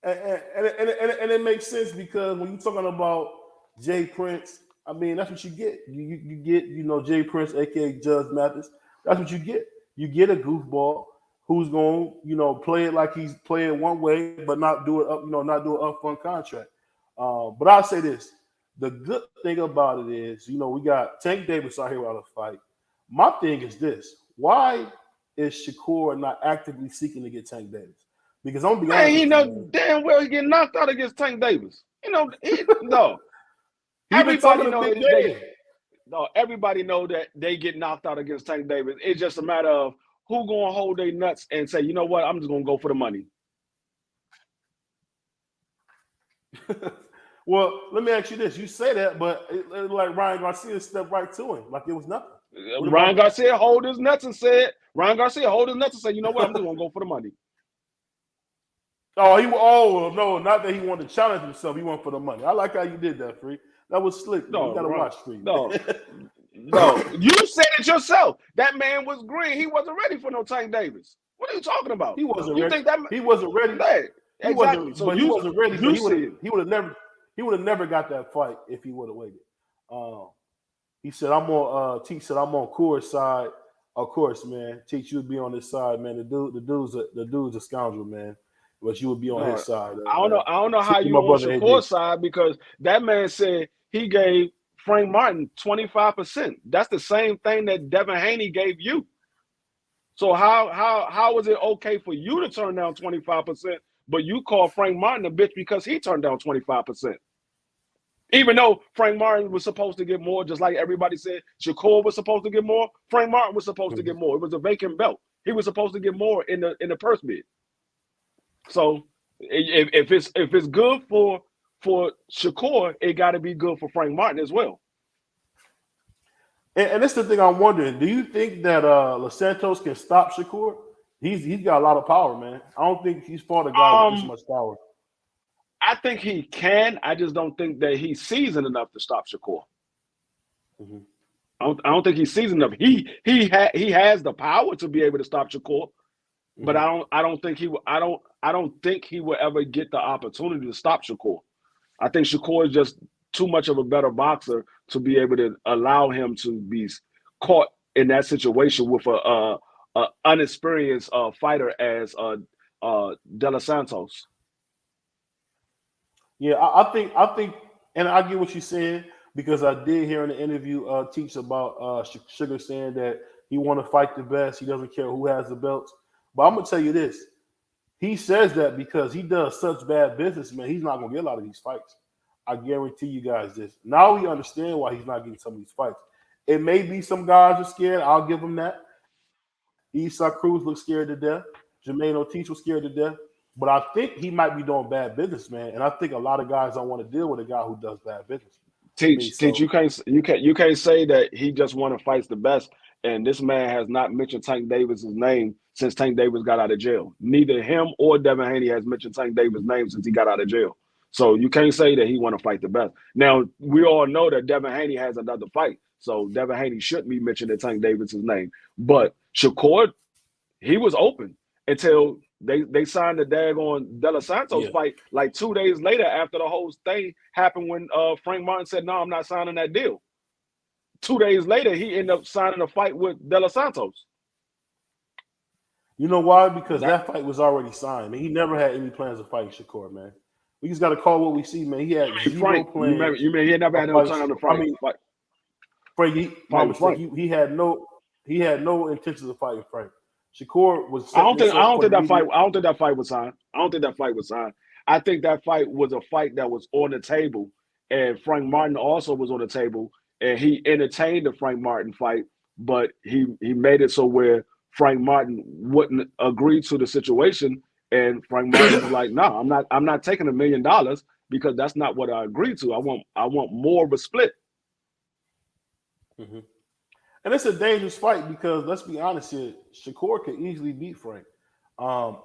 And it makes sense because when you're talking about Jay Prince, I mean, that's what you get. You get, Jay Prince, aka Judge Mathis. That's what you get. You get a goofball who's going, play it like he's playing one way, but not do it up, not do an upfront contract. But I'll say this: the good thing about it is, we got Tank Davis out here without a fight. My thing is this: why is Shakur not actively seeking to get Tank Davis? Because I'm gonna be honest, he know damn well he getting knocked out against Tank Davis. Everybody know that they get knocked out against Tank Davis. It's just a matter of who gonna hold their nuts and say, you know what, I'm just gonna go for the money. Well, let me ask you this: you say that, but like Ryan Garcia stepped right to him, like it was nothing. Ryan Garcia hold his nuts and said, you know what, I'm just gonna go for the money. No, not that he wanted to challenge himself. He went for the money. I like how you did that, Free. That was slick. No, you gotta watch Free. No, you said it yourself. That man was green. He wasn't ready for no Tank Davis. What are you talking about? He wasn't ready. He wasn't ready. He wasn't ready. He would have never got that fight if he would have waited. He said, "I'm on." Teach said, "I'm on Coors' side." Of course, man. Teach, you'd be on this side, man. The dude's a scoundrel, man. But you would be on his side. I don't know how you on Shakur's side because that man said he gave Frank Martin 25%. That's the same thing that Devin Haney gave you. So how was it okay for you to turn down 25%, but you call Frank Martin a bitch because he turned down 25%? Even though Frank Martin was supposed to get more, just like everybody said, Shakur was supposed to get more. Frank Martin was supposed to get more. It was a vacant belt. He was supposed to get more in the purse bid. So if it's good for Shakur, it got to be good for Frank Martin as well. And that's the thing I'm wondering. Do you think that Los Santos can stop Shakur? He's got a lot of power, man. I don't think he's fought a guy with this much power. I think he can. I just don't think that he's seasoned enough to stop Shakur. Mm-hmm. I don't think he's seasoned enough. He has the power to be able to stop Shakur, but I don't think he will ever get the opportunity to stop Shakur. I think Shakur is just too much of a better boxer to be able to allow him to be caught in that situation with a unexperienced fighter as De Los Santos. Yeah, I think, and I get what you're saying because I did hear in the interview Teach about Sugar saying that he want to fight the best. He doesn't care who has the belts. But I'm gonna tell you this: he says that because he does such bad business, man. He's not gonna get a lot of these fights. I guarantee you guys this. Now we understand why he's not getting some of these fights. It may be some guys are scared. I'll give him that. Isak Cruz looks scared to death. Jermaine Ortiz was scared to death. But I think he might be doing bad business, man. And I think a lot of guys don't want to deal with a guy who does bad business. Teach, you can't say that he just want to fight the best. And this man has not mentioned Tank Davis's name since Tank Davis got out of jail. Neither him or Devin Haney has mentioned Tank Davis' name since he got out of jail. So you can't say that he want to fight the best. Now, we all know that Devin Haney has another fight. So Devin Haney shouldn't be mentioning Tank Davis's name. But Shakur, he was open until they signed the daggone De Los Santos fight like 2 days later after the whole thing happened when Frank Martin said, no, I'm not signing that deal. 2 days later, he ended up signing a fight with De Los Santos. You know why? Because that fight was already signed. I mean, he never had any plans of fighting Shakur, man. We just got to call what we see, man. He had zero plans. You mean he never had no time to fight? I mean, he had no intentions of fighting Frank. Shakur was. I don't think that fight was signed. I think that fight was a fight that was on the table, and Frank Martin also was on the table. and he entertained the Frank Martin fight, but he made it so where Frank Martin wouldn't agree to the situation, and Frank Martin was like, "No, I'm not taking $1 million because that's not what I agreed to. I want more of a split." Mm-hmm. And it's a dangerous fight because let's be honest here, Shakur could easily beat Frank.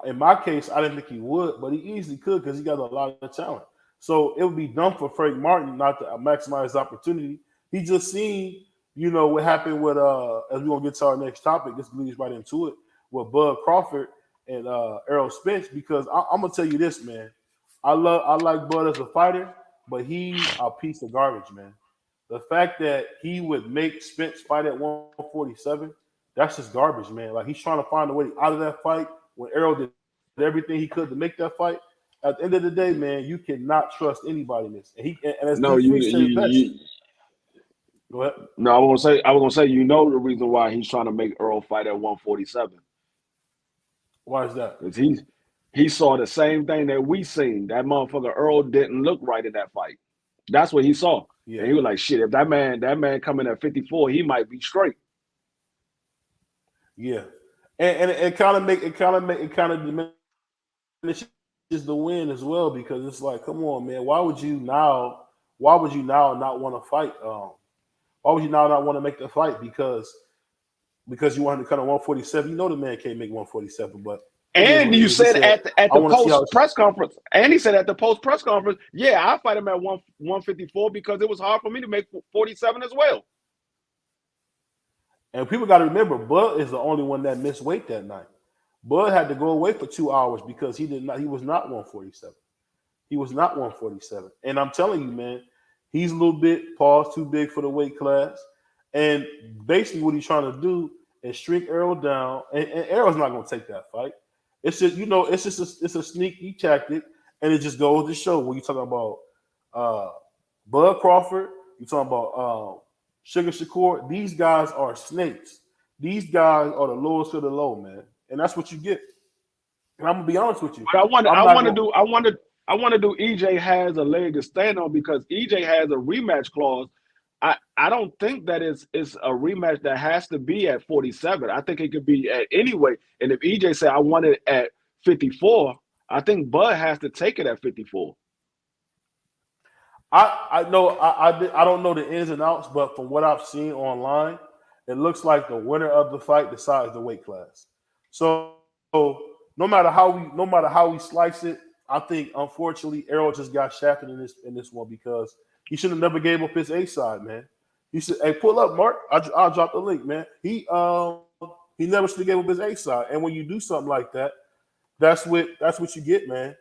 In my case, I didn't think he would, but he easily could because he got a lot of talent. So it would be dumb for Frank Martin not to maximize the opportunity. He just seen, what happened with as we're gonna get to our next topic, this leads right into it, with Bud Crawford and Errol Spence, because I'm gonna tell you this, man. I like Bud as a fighter, but he's a piece of garbage, man. The fact that he would make Spence fight at 147, that's just garbage, man. Like, he's trying to find a way out of that fight when Errol did everything he could to make that fight. At the end of the day, man, you cannot trust anybody in this. And as No, D3 said best. Go ahead. No, I was gonna say, the reason why he's trying to make Earl fight at 147. Why is that? Because he saw the same thing that we seen. That motherfucker Earl didn't look right in that fight. That's what he saw. Yeah. And he was like, shit, if that man coming at 54, he might be straight. Yeah. And it kind of diminishes the win as well, because it's like, come on, man, why would you now not want to fight? Why would you now not want to make the fight? Because you wanted to cut on 147. The man can't make 147, but and you said at the post press conference, and he said at the post press conference, yeah, I'll fight him at 154 because it was hard for me to make 47 as well. And people got to remember, Bud is the only one that missed weight that night. Bud had to go away for 2 hours because he was not 147. He was not 147. And I'm telling you, man, he's a little bit too big for the weight class. And basically what he's trying to do is shrink Errol down. And Errol's not going to take that fight. It's just, it's a sneaky tactic. And it just goes to show when you're talking about Bud Crawford, you're talking about Sugar Shakur, these guys are snakes. These guys are the lowest of the low, man. And that's what you get. And I'm gonna be honest with you. But I want to do EJ has a leg to stand on, because EJ has a rematch clause. I don't think that it's a rematch that has to be at 47. I think it could be at any weight. And if EJ said I want it at 54, I think Bud has to take it at 54. I don't know the ins and outs, but from what I've seen online, it looks like the winner of the fight decides the weight class. So no matter how we slice it, I think unfortunately Errol just got shafted in this one, because he should have never gave up his A side, man. He said, "Hey, pull up, Mark. I'll drop the link, man." He never should have gave up his A side. And when you do something like that, that's what you get, man.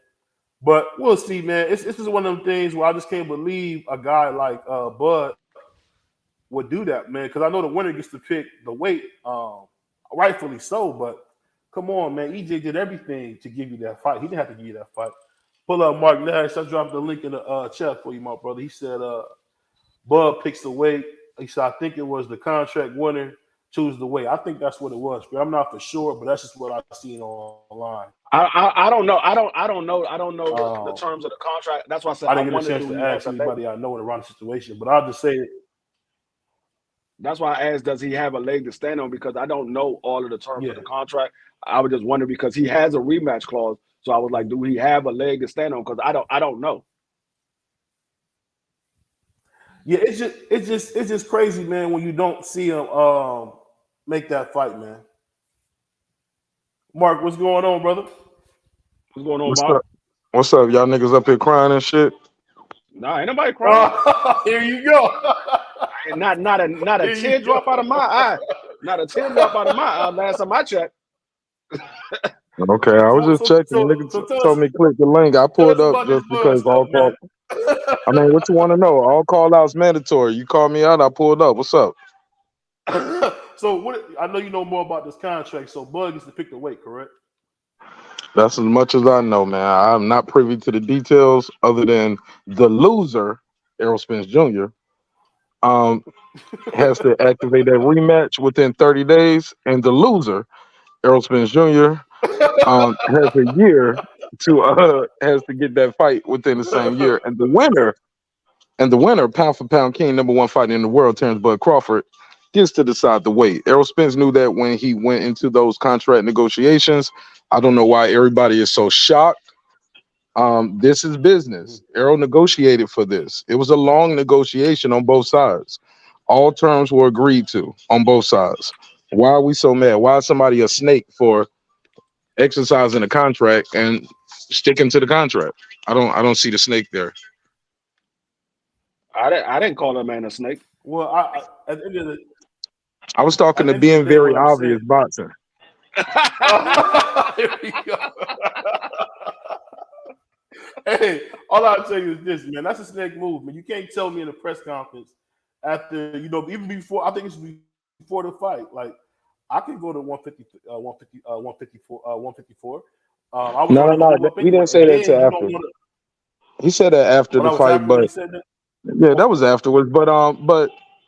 But we'll see, man. This is one of them things where I just can't believe a guy like Bud would do that, man. Because I know the winner gets to pick the weight, rightfully so. But come on, man. EJ did everything to give you that fight. He didn't have to give you that fight. Pull up Mark Nash. I dropped the link in the chat for you, my brother. He said Bud picks the weight. He said, I think it was the contract winner choose the weight. I think that's what it was, but I'm not for sure, but that's just what I've seen online. I don't know. I don't know the terms of the contract. That's why I said I didn't get a chance to ask anybody I know in around the situation, but I'll just say it. That's why I asked, does he have a leg to stand on? Because I don't know all of the terms of the contract. I was just wondering because he has a rematch clause. So I was like, do he have a leg to stand on? Because I don't know. Yeah, it's just crazy, man, when you don't see him make that fight, man. Mark, what's going on, brother? What's going on, Mark? What's up? Y'all niggas up here crying and shit? Nah, ain't nobody crying. Here you go. not a teardrop out of my eye. Not a teardrop out of my eye last time I checked. Okay, I was just checking. Niggas told me click the link. I pulled up just because all call. I mean, what you want to know? All call outs mandatory. You called me out, I pulled up. What's up? So I know you know more about this contract. So Bud gets to pick the weight, correct? That's as much as I know, man. I'm not privy to the details other than the loser, Errol Spence Jr., has to activate that rematch within 30 days, and the loser, Errol Spence Jr., has a year to get that fight within the same year, and the winner And the winner, pound for pound king, number one fighter in the world, Terrence Bud Crawford, gets to decide the weight. Errol Spence knew that when he went into those contract negotiations. I don't know why everybody is so shocked. This is business. Errol negotiated for this. It was a long negotiation on both sides. All terms were agreed to on both sides. Why are we so mad? Why is somebody a snake for exercising a contract and sticking to the contract? I don't see the snake there. I didn't call that man a snake. Well, at the end of the I was talking to being day, very what I'm obvious saying. boxing. Here we go. Hey, all I'll tell you is this, man. That's a snake move, man. You can't tell me in a press conference after, even before, I think it's before the fight. Like, I can go to 150, 154. I was No. already going up He anyway. didn't say And that then till you after. don't want to. He said that after But the I was fight, after when he but said that. yeah, that was Okay. afterwards. But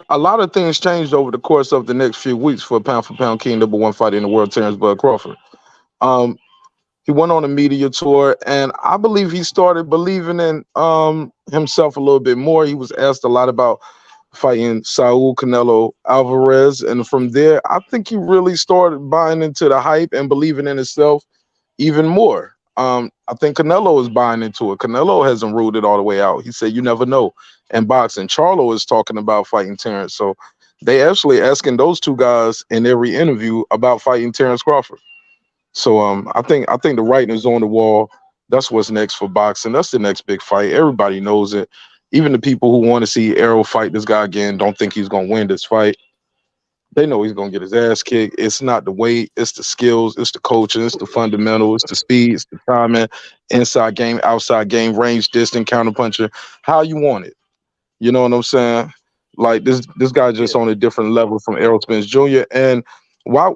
a lot of things changed over the course of the next few weeks for pound king, number one fighter in the world, Terrence Bud Crawford. Um, he went on a media tour, and I believe he started believing in himself a little bit more. He was asked a lot about fighting Saul Canelo Alvarez, and from there, I think he really started buying into the hype and believing in himself even more. I think Canelo is buying into it. Canelo hasn't ruled it all the way out. He said, "You never know." And boxing, Charlo is talking about fighting Terrence. So they actually asking those two guys in every interview about fighting Terrence Crawford. So I think the writing is on the wall. That's what's next for boxing. That's the next big fight. Everybody knows it. Even the people who want to see Errol fight this guy again don't think he's gonna win this fight. They know he's gonna get his ass kicked. It's not the weight, it's the skills, it's the coaching, it's the fundamentals, it's the speed, it's the timing, inside game, outside game, range, distance, counterpuncher, how you want it. You know what I'm saying? Like this guy just Yeah. on a different level from Errol Spence Jr. And why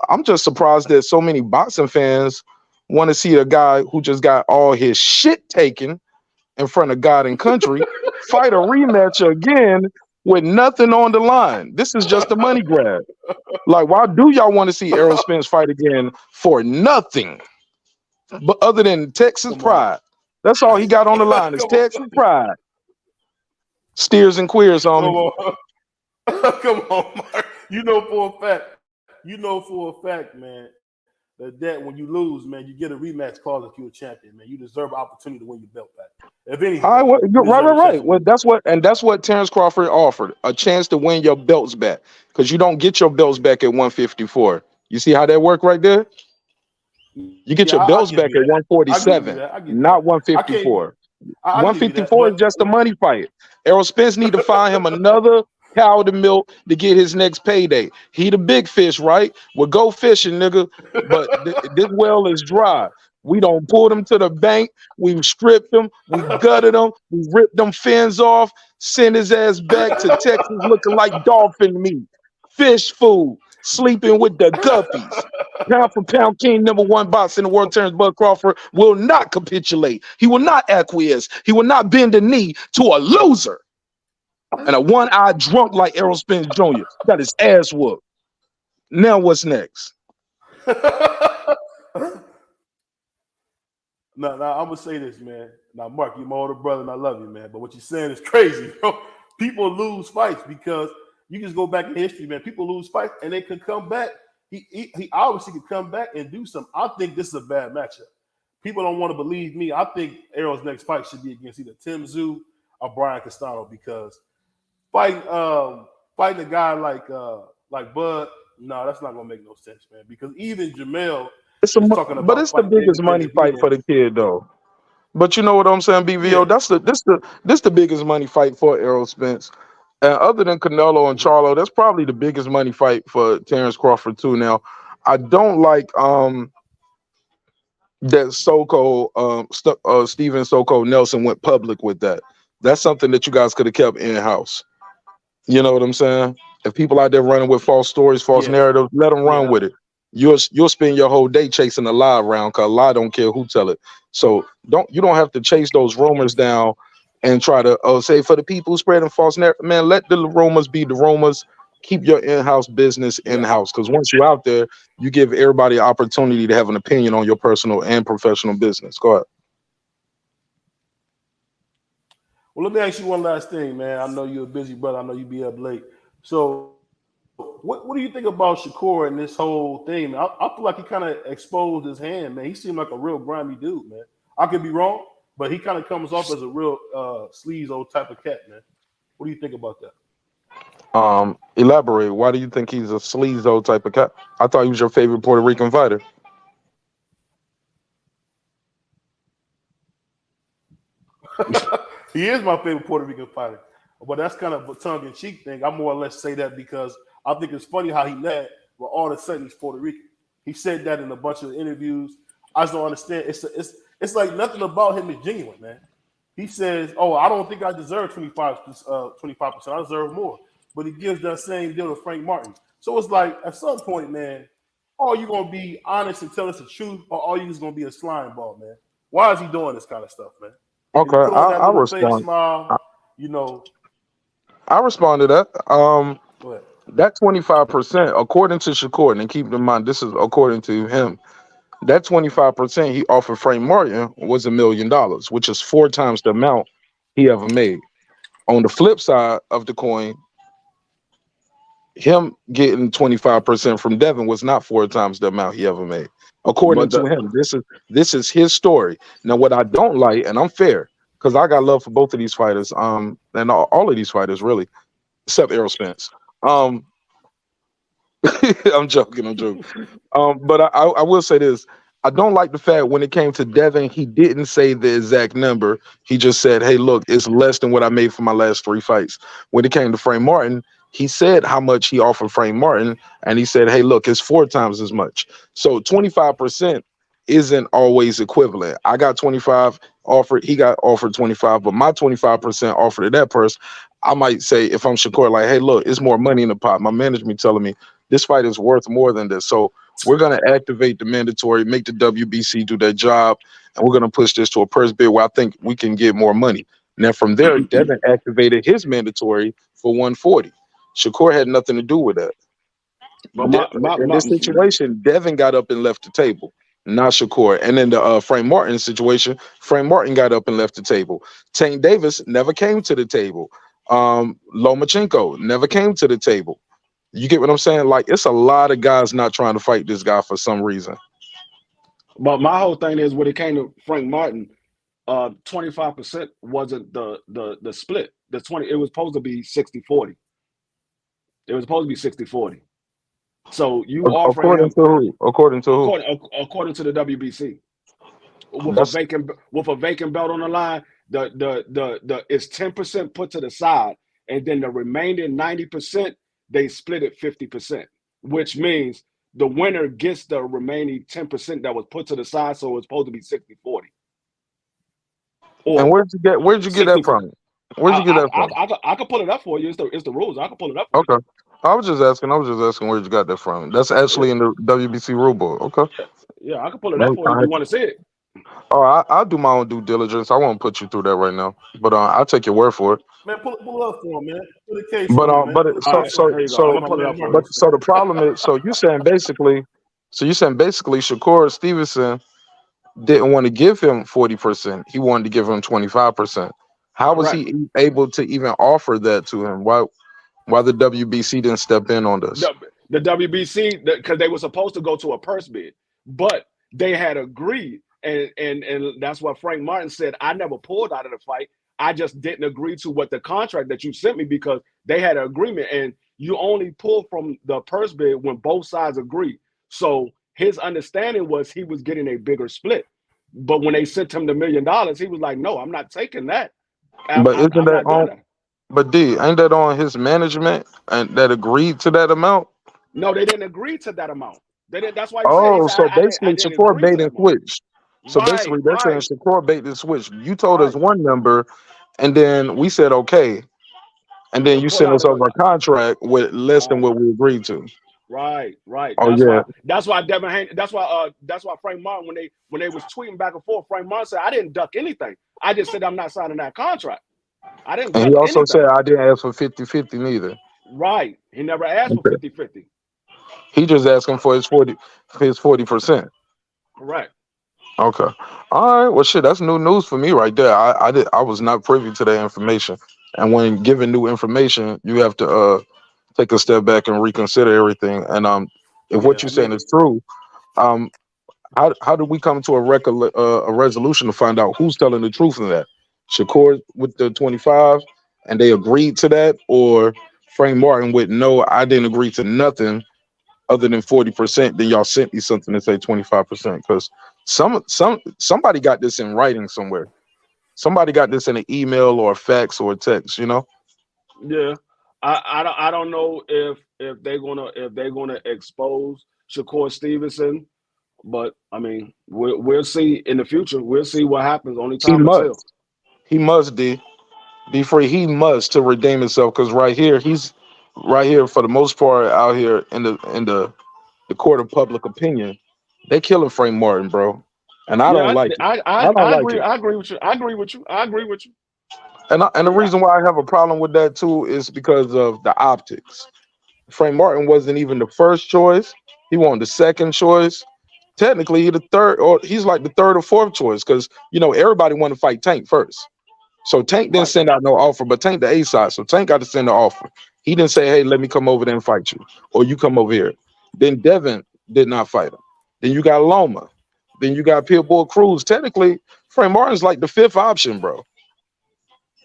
I'm just surprised that so many boxing fans want to see a guy who just got all his shit taken in front of God and country fight a rematch again with nothing on the line. This is just a money grab. Like, why do y'all want to see Errol Spence fight again for nothing? But other than Texas Come on. pride. That's all he got on the line is Come on. Texas pride. Steers and queers, Come homie. on. Come on, Mark. You know for a fact, man, that when you lose, man, you get a rematch call if you're a champion, man. You deserve an opportunity to win your belt back. If anything, All right, you deserve a chance right. to Well, win. that's what Terrence Crawford offered, a chance to win your belts back, because you don't get your belts back at 154. You see how that worked right there? You get Yeah, your I belts give back you at that. I give you 147, that. I give you not that. I can't. 154. I give you that. 154 is But just a money fight. Errol Spence need to find him another cow to milk to get his next payday. He the big fish, right? Well, go fishing, nigga. But this well is dry. We don't pull them to the bank. We stripped them. We gutted them. We ripped them fins off. Send his ass back to Texas looking like dolphin meat, fish food, sleeping with the guppies. Pound for pound king, number one boxer in the world, Terrence Bud Crawford, will not capitulate. He will not acquiesce. He will not bend the knee to a loser and a one-eyed drunk like Errol Spence Jr. Got his ass whooped. Now what's next? No, I'm gonna say this, man. Now, Mark, you're my older brother, and I love you, man. But what you're saying is crazy, bro. People lose fights because you just go back in history, man. People lose fights and they can come back. He obviously could come back and do something. I think this is a bad matchup. People don't want to believe me. I think Errol's next fight should be against either Tim Tszyu or Brian Castano, because fighting a guy like Bud, no, that's not gonna make no sense, man. Because even Jamel is talking But about it's the fighting David biggest money fight Benavidez. for the kid, though. But you know what I'm saying, BVO? Yeah. This the biggest money fight for Errol Spence. And other than Canelo and Charlo, that's probably the biggest money fight for Terrence Crawford too. Now, I don't like that Steven Soko Nelson went public with that. That's something that you guys could have kept in house. You know what I'm saying? If people out there running with false stories, false Yeah. narratives, let them run Yeah. with it. You'll spend your whole day chasing a lie around, because a lie don't care who tell it. So you don't have to chase those rumors down and try to say for the people spreading false narrative. Man, let the rumors be the rumors. Keep your in-house business Yeah. in-house, because once you're out there, you give everybody an opportunity to have an opinion on your personal and professional business. Go ahead. Well, let me ask you one last thing, man. I know you're a busy brother. I know you be up late. So, what do you think about Shakur and this whole thing? I feel like he kind of exposed his hand, man. He seemed like a real grimy dude, man. I could be wrong, but he kind of comes off as a real sleaze type of cat, man. What do you think about that? Elaborate. Why do you think he's a sleazo type of cat? I thought he was your favorite Puerto Rican fighter. He is my favorite Puerto Rican fighter, but that's kind of a tongue-in-cheek thing. I more or less say that because I think it's funny how he led, but all of a sudden he's Puerto Rican. He said that in a bunch of interviews. I just don't understand. It's like nothing about him is genuine, man. He says, "Oh, I don't think I deserve 25%. I deserve more." But he gives that same deal to Frank Martin. So it's like at some point, man, are you gonna be honest and tell us the truth, or are you just gonna be a slime ball, man? Why is he doing this kind of stuff, man? Okay, Put on that I little fake respond. smile, you know. I respond to that. Go ahead. That 25%, according to Shakur, and keep in mind this is according to him. That 25% he offered Frank Martin was $1 million, which is 4 times the amount he ever made. On the flip side of the coin, him getting 25% from Devin was not 4 times the amount he ever made. According But to him, this is his story. Now, what I don't like, and I'm fair, because I got love for both of these fighters, and all of these fighters really, except Errol Spence. I'm joking. But I will say this. I don't like the fact when it came to Devin, he didn't say the exact number. He just said, hey, look, it's less than what I made for my last 3 fights. When it came to Frank Martin, he said how much he offered Frank Martin, and he said, hey, look, it's 4 times as much. So 25% isn't always equivalent. I got 25 offered, he got offered 25, but my 25% offered to that person, I might say, if I'm Shakur, like, hey, look, it's more money in the pot. My management telling me this fight is worth more than this. So we're going to activate the mandatory, make the WBC do their job, and we're going to push this to a purse bid where I think we can get more money. And then from there, Devin activated his mandatory for 140. Shakur had nothing to do with that. but In this situation, Devin got up and left the table, not Shakur. And in the Frank Martin situation, Frank Martin got up and left the table. Tank Davis never came to the table. Lomachenko never came to the table. You get what I'm saying? Like, it's a lot of guys not trying to fight this guy for some reason. But my whole thing is when it came to Frank Martin, 25% wasn't the split. It was supposed to be 60-40. It was supposed to be 60-40. So you offering him According to who? According to the WBC. With a vacant belt on the line, the it's 10% put to the side, and then the remaining 90%, they split it 50%, which means the winner gets the remaining 10% that was put to the side, so it's supposed to be 60-40. And where'd you get that from? Where'd you get that from? I could pull it up for you. It's the rules. I can pull it up for you. Okay. I was just asking where you got that from. That's actually in the WBC rule book. Okay. Yeah, I can pull it up for you if you want to see it. Oh, I'll do my own due diligence. I won't put you through that right now, but I'll take your word for it. Man, pull up for him, man. Put a case But for him, man. So the problem is, so you're saying basically Shakur Stevenson didn't want to give him 40%. He wanted to give him 25%. How was he able to even offer that to him? Why the WBC didn't step in on this? The WBC, because they were supposed to go to a purse bid, but they had agreed, and that's what Frank Martin said. I never pulled out of the fight. I just didn't agree to what the contract that you sent me, because they had an agreement, and you only pull from the purse bid when both sides agree. So his understanding was he was getting a bigger split. But when they sent him the $1 million, he was like, no, I'm not taking that. But isn't that on? But D, ain't that on his management and that agreed to that amount? No, they didn't agree to that amount. They didn't. That's why he said, so basically Shakur bait and switch. So basically they're saying Shakur bait and switch. You told us one number, and then we said okay, and then you sent us over a contract with less than what we agreed to. Right. Oh, that's why Devin. That's why Frank Martin, when they was tweeting back and forth, Frank Martin said, I didn't duck anything. I just said I'm not signing that contract. I didn't. And he also said I didn't ask for 50-50 neither. Right. He never asked for 50-50. He just asking for his 40%. Correct. Okay. All right. Well, shit, that's new news for me right there. I was not privy to that information. And when given new information, you have to take a step back and reconsider everything. And if Yeah, what you're I saying mean, is true, um, how do we come to a resolution to find out who's telling the truth in that? Shakur with the 25, and they agreed to that, or Frank Martin with no, I didn't agree to nothing other than 40%. Then y'all sent me something to say 25%, because somebody got this in writing somewhere. Somebody got this in an email or a fax or a text. yeah. I don't know if they're gonna expose Shakur Stevenson, but I mean we'll see in the future. We'll see what happens. Only He time will tell. must. He must be free. He must to redeem himself, because he's right here for the most part out here in the court of public opinion. They killing Frank Martin, bro, and I don't Yeah, like it. I I, I don't I like agree. it. I agree with you. I agree with you. I agree with you. And the Yeah, reason why I have a problem with that too is because of the optics. Frank Martin wasn't even the first choice. He wasn't the second choice. Technically, he the third, or he's like the third or fourth choice, because everybody wanted to fight Tank first. So Tank didn't right. send out no offer, but Tank the A side. So Tank got to send the offer. He didn't say, "Hey, let me come over there and fight you," or "You come over here." Then Devin did not fight him. Then you got Loma. Then you got Pitbull Cruz. Technically, Frank Martin's like the fifth option, bro.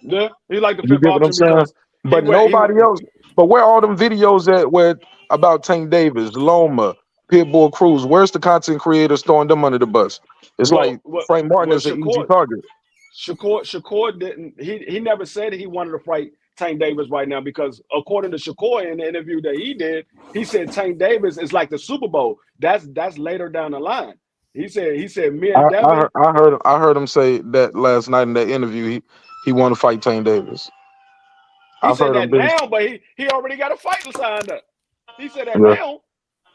Yeah, he like the You fifth get what I'm option saying? because he But went. He nobody else. But where all them videos at where about Tank Davis, Loma, Pitbull Cruz? Where's the content creators throwing them under the bus? It's well, like well, Frank Martin well. is an easy target. Shakur didn't. He never said he wanted to fight Tank Davis right now because according to Shakur in the interview that he did, he said Tank Davis is like the Super Bowl. That's later down the line. He said me and Devin. I heard him say that last night in that interview. He want to fight Tank Davis. He I've said heard him that been. now, but he already got a fight signed up. He said that Yeah. now,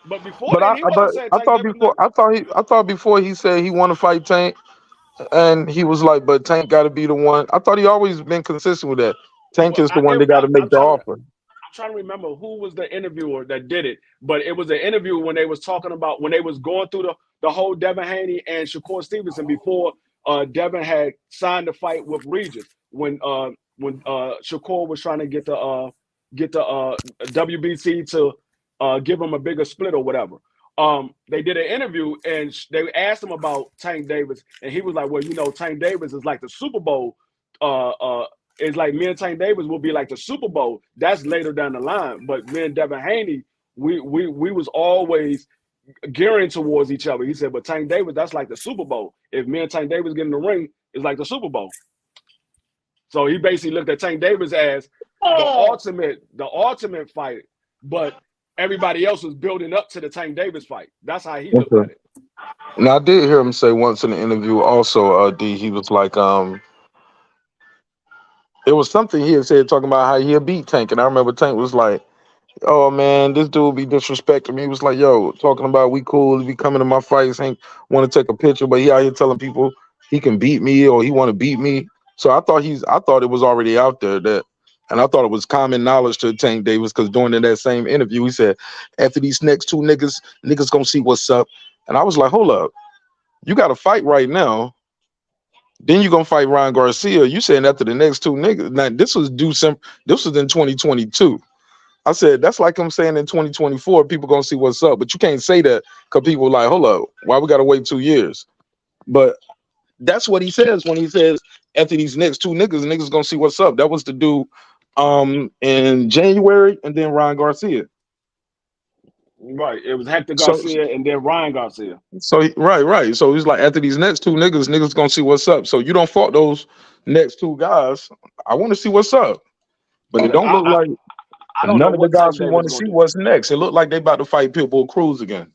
but before But then he wasn't saying I Tank thought Davis before nothing. I thought before he said he want to fight Tank, and he was like, but Tank got to be the one. I thought he always been consistent with that. Tank Well, is the one that got to make the offer. I'm trying to remember who was the interviewer that did it, but it was an interview when they was talking about when they was going through the whole Devin Haney and Shakur Stevenson before Devin had signed the fight with Regis when Shakur was trying to get the WBC to give him a bigger split or whatever. They did an interview and they asked him about Tank Davis, and he was like, "Well, Tank Davis is like the Super Bowl it's like me and Tank Davis will be like the Super Bowl. That's later down the line. But me and Devin Haney, we was always gearing towards each other." He said, but Tank Davis, that's like the Super Bowl. If me and Tank Davis get in the ring, it's like the Super Bowl. So he basically looked at Tank Davis as the ultimate fight, but everybody else was building up to the Tank Davis fight. That's how he looked at Okay. it. Now I did hear him say once in the interview also, D, he was like, it was something he had said talking about how he'll beat Tank. And I remember Tank was like, "Oh man, this dude be disrespecting me." He was like, "Yo, talking about we cool, he be coming to my fights, ain't want to take a picture, but he out here telling people he can beat me or he want to beat me." So I thought it was already out there that, and I thought it was common knowledge to Tank Davis, because during that same interview, he said, "After these next two niggas gonna see what's up." And I was like, "Hold up, you got to fight right now. Then you gonna fight Ryan Garcia. You saying after the next two niggas?" Now this was in 2022. I said that's like I'm saying in 2024, people gonna see what's up. But you can't say that because people like, hold up, why we gotta wait 2 years? But that's what he says when he says after these next two niggas gonna see what's up. That was to do in January, and then Ryan Garcia. Right. It was Hector So Garcia and then Ryan Garcia. right. So he's like, after these next two niggas gonna see what's up. So you don't fault those next two guys. I want to see what's up. But it Yeah, don't look like I don't know none of the what guys Tank we Davis want is to going see to do. what's next. It looked like they about to fight Pitbull Cruz again.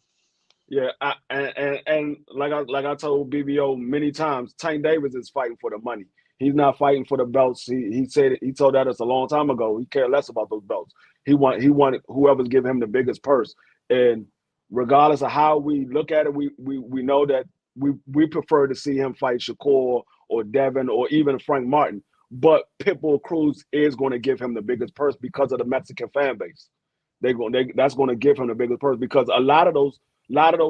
Yeah, and like I told BBO many times, Tank Davis is fighting for the money. He's not fighting for the belts. He told that us a long time ago. He cared less about those belts. He wanted whoever's giving him the biggest purse. And regardless of how we look at it, we know that we prefer to see him fight Shakur or Devin or even Frank Martin. But Pitbull Cruz is going to give him the biggest purse because of the Mexican fan base. That's going to give him the biggest purse because a lot of those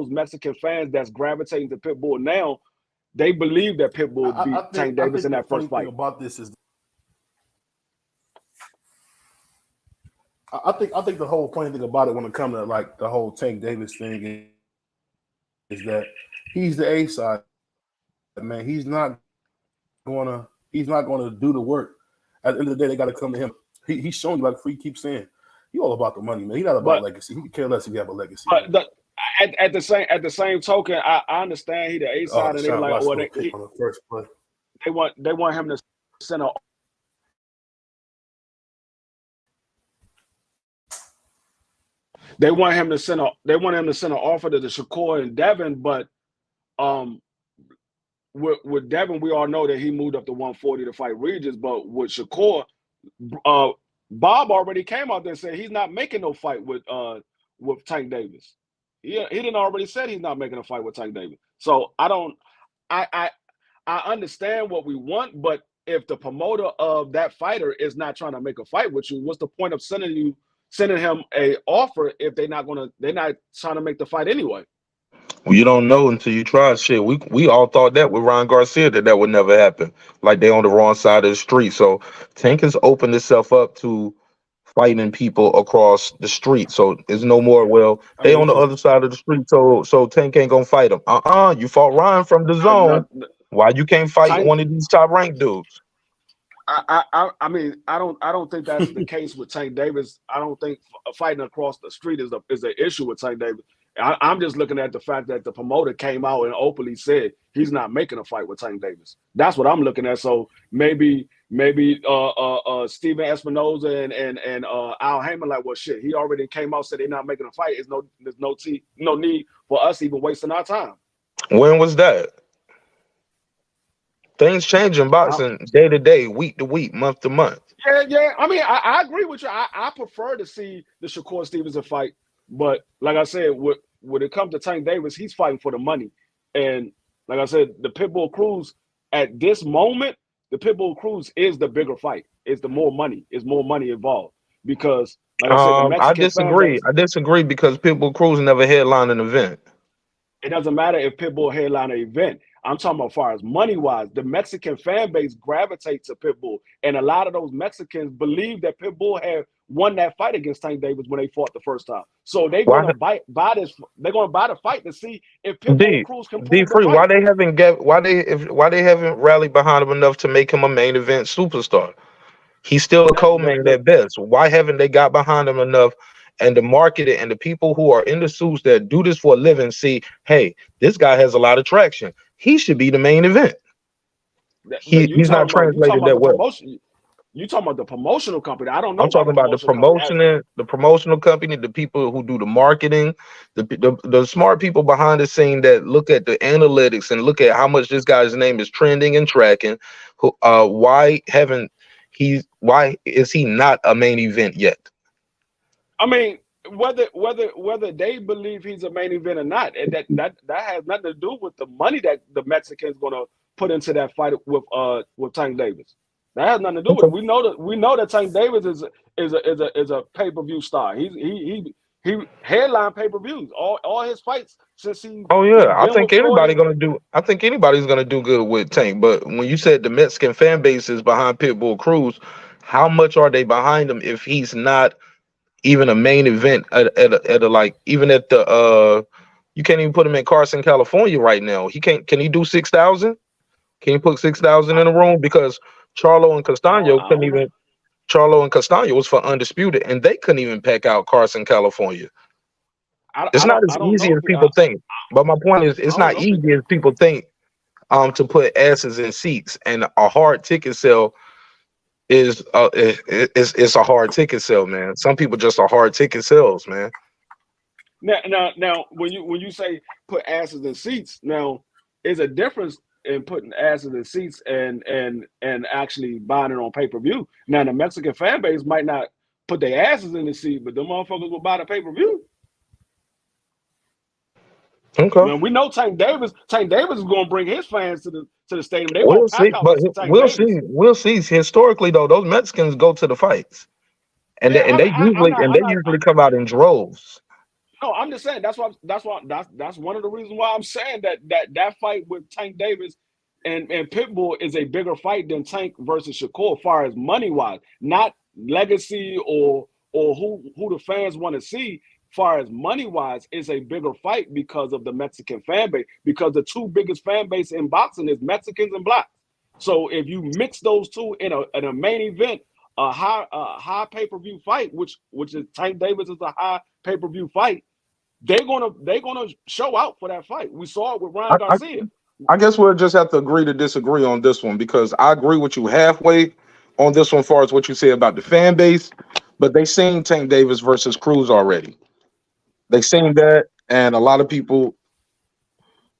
Mexican fans that's gravitating to Pitbull now, they believe that Pitbull beat Tank Davis in that first fight. About this is, I think the whole funny thing about it when it comes to like the whole Tank Davis thing is that he's the A side, man. He's not gonna do the work. At the end of the day, they got to come to him. He's showing you, like Free keeps saying, he all about the money, man. He's not about legacy. He can care less if you have a legacy. But at the same token, I understand he the A side, and they like, well, they want him to send a. They want him to send an offer to the Shakur and Devin, but with Devin, we all know that he moved up to 140 to fight Regis. But with Shakur, Bob already came out there and said he's not making no fight with Tank Davis. He didn't already said he's not making a fight with Tank Davis. So I understand what we want, but if the promoter of that fighter is not trying to make a fight with you, what's the point of sending him a offer if they're not trying to make the fight anyway? Well, you don't know until you try. Shit, we all thought that with Ryan Garcia that would never happen. Like they on the wrong side of the street. So Tank has opened itself up to fighting people across the street. So there's no more. Well, they on the other side of the street. So Tank ain't gonna fight him. You fought Ryan from the zone. Why you can't fight one of these top ranked dudes? I mean, I don't think that's the case with Tank Davis. I don't think fighting across the street is an issue with Tank Davis. I'm just looking at the fact that the promoter came out and openly said he's not making a fight with Tank Davis. That's what I'm looking at. So maybe Steven Espinoza and Al Heyman like, well, shit, he already came out and said they're not making a fight. There's no need for us even wasting our time. When was that? Things change in boxing day to day, week to week, month to month. Yeah. I mean, I agree with you. I prefer to see the Shakur Stevenson fight. But like I said, when it comes to Tank Davis, he's fighting for the money. And like I said, the Pitbull Cruz, at this moment, the Pitbull Cruz is the bigger fight. It's the more money. It's more money involved. Because like I said, the Mexican I disagree. I disagree because Pitbull Cruz never headlined an event. It doesn't matter if Pitbull headline an event. I'm talking about as far as money-wise. The Mexican fan base gravitates to Pitbull. And a lot of those Mexicans believe that Pitbull had won that fight against Tank Davis when they fought the first time. So they're going to buy this. They're going to buy the fight to see if Pitbull Cruz can prove the fight. Why they haven't rallied behind him enough to make him a main event superstar? He's still a co-main at best. Why haven't they got behind him enough? And the market and the people who are in the suits that do this for a living see, hey, this guy has a lot of traction. He should be the main event. He's not translated that well. You talking about the promotional company? I don't know. I'm talking about the promotional company, the people who do the marketing, the smart people behind the scene that look at the analytics and look at how much this guy's name is trending and tracking. Why is he not a main event yet? I mean, whether they believe he's a main event or not, and that has nothing to do with the money that the Mexicans gonna put into that fight with Tank Davis. That has nothing to do with it. We know that Tank Davis is a pay-per-view star. He headline pay-per-views. All his fights since he. Oh yeah, I think anybody's gonna do good with Tank. But when you said the Mexican fan base is behind Pitbull Cruz, how much are they behind him if he's not even a main event at the you can't even put him in Carson, California right now. Can he do 6,000? Can you put 6,000 in a room? Because Charlo and Castaño was for undisputed, and they couldn't even pack out Carson, California. It's not as easy as people think. But my point is, it's not easy as people think to put asses in seats, and a hard ticket sale is it's a hard ticket sale, man. Some people just are hard ticket sales, man. Now, when you say put asses in seats, now is a difference in putting asses in seats and actually buying it on pay-per-view. Now the Mexican fan base might not put their asses in the seat, but the motherfuckers will buy the pay-per-view. Okay. Now, we know Tank Davis is going to bring his fans to the stadium. We'll see. Historically, though, those Mexicans go to the fights, and they usually come out in droves. No, I'm just saying that's one of the reasons why I'm saying that fight with Tank Davis and Pitbull is a bigger fight than Tank versus Shakur, as far as money wise, not legacy or who the fans want to see. Far as money wise, is a bigger fight because of the Mexican fan base. Because the two biggest fan base in boxing is Mexicans and blacks. So if you mix those two in a main event, a high pay-per-view fight, which is Tank Davis is a high pay-per-view fight, they're gonna show out for that fight. We saw it with Ryan Garcia. I guess we'll just have to agree to disagree on this one, because I agree with you halfway on this one, as far as what you say about the fan base. But they seen Tank Davis versus Cruz already. They seen that, and a lot of people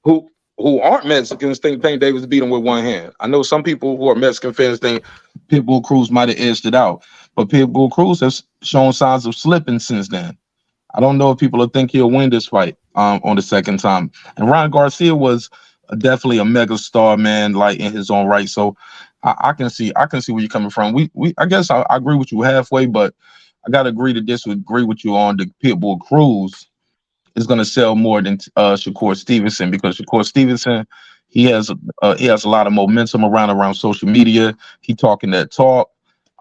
who aren't Mexicans think Tank Davis beat him with one hand. I know some people who are Mexican fans think Pitbull Cruz might have edged it out, but Pitbull Cruz has shown signs of slipping since then. I don't know if people will think he'll win this fight on the second time. And Ryan Garcia was definitely a mega star, man, like in his own right. So I can see where you're coming from. I guess I agree with you halfway, but I gotta agree to disagree with you on the Pitbull Cruz is going to sell more than Shakur Stevenson, because Shakur Stevenson, he has a lot of momentum around social media. He talking that talk,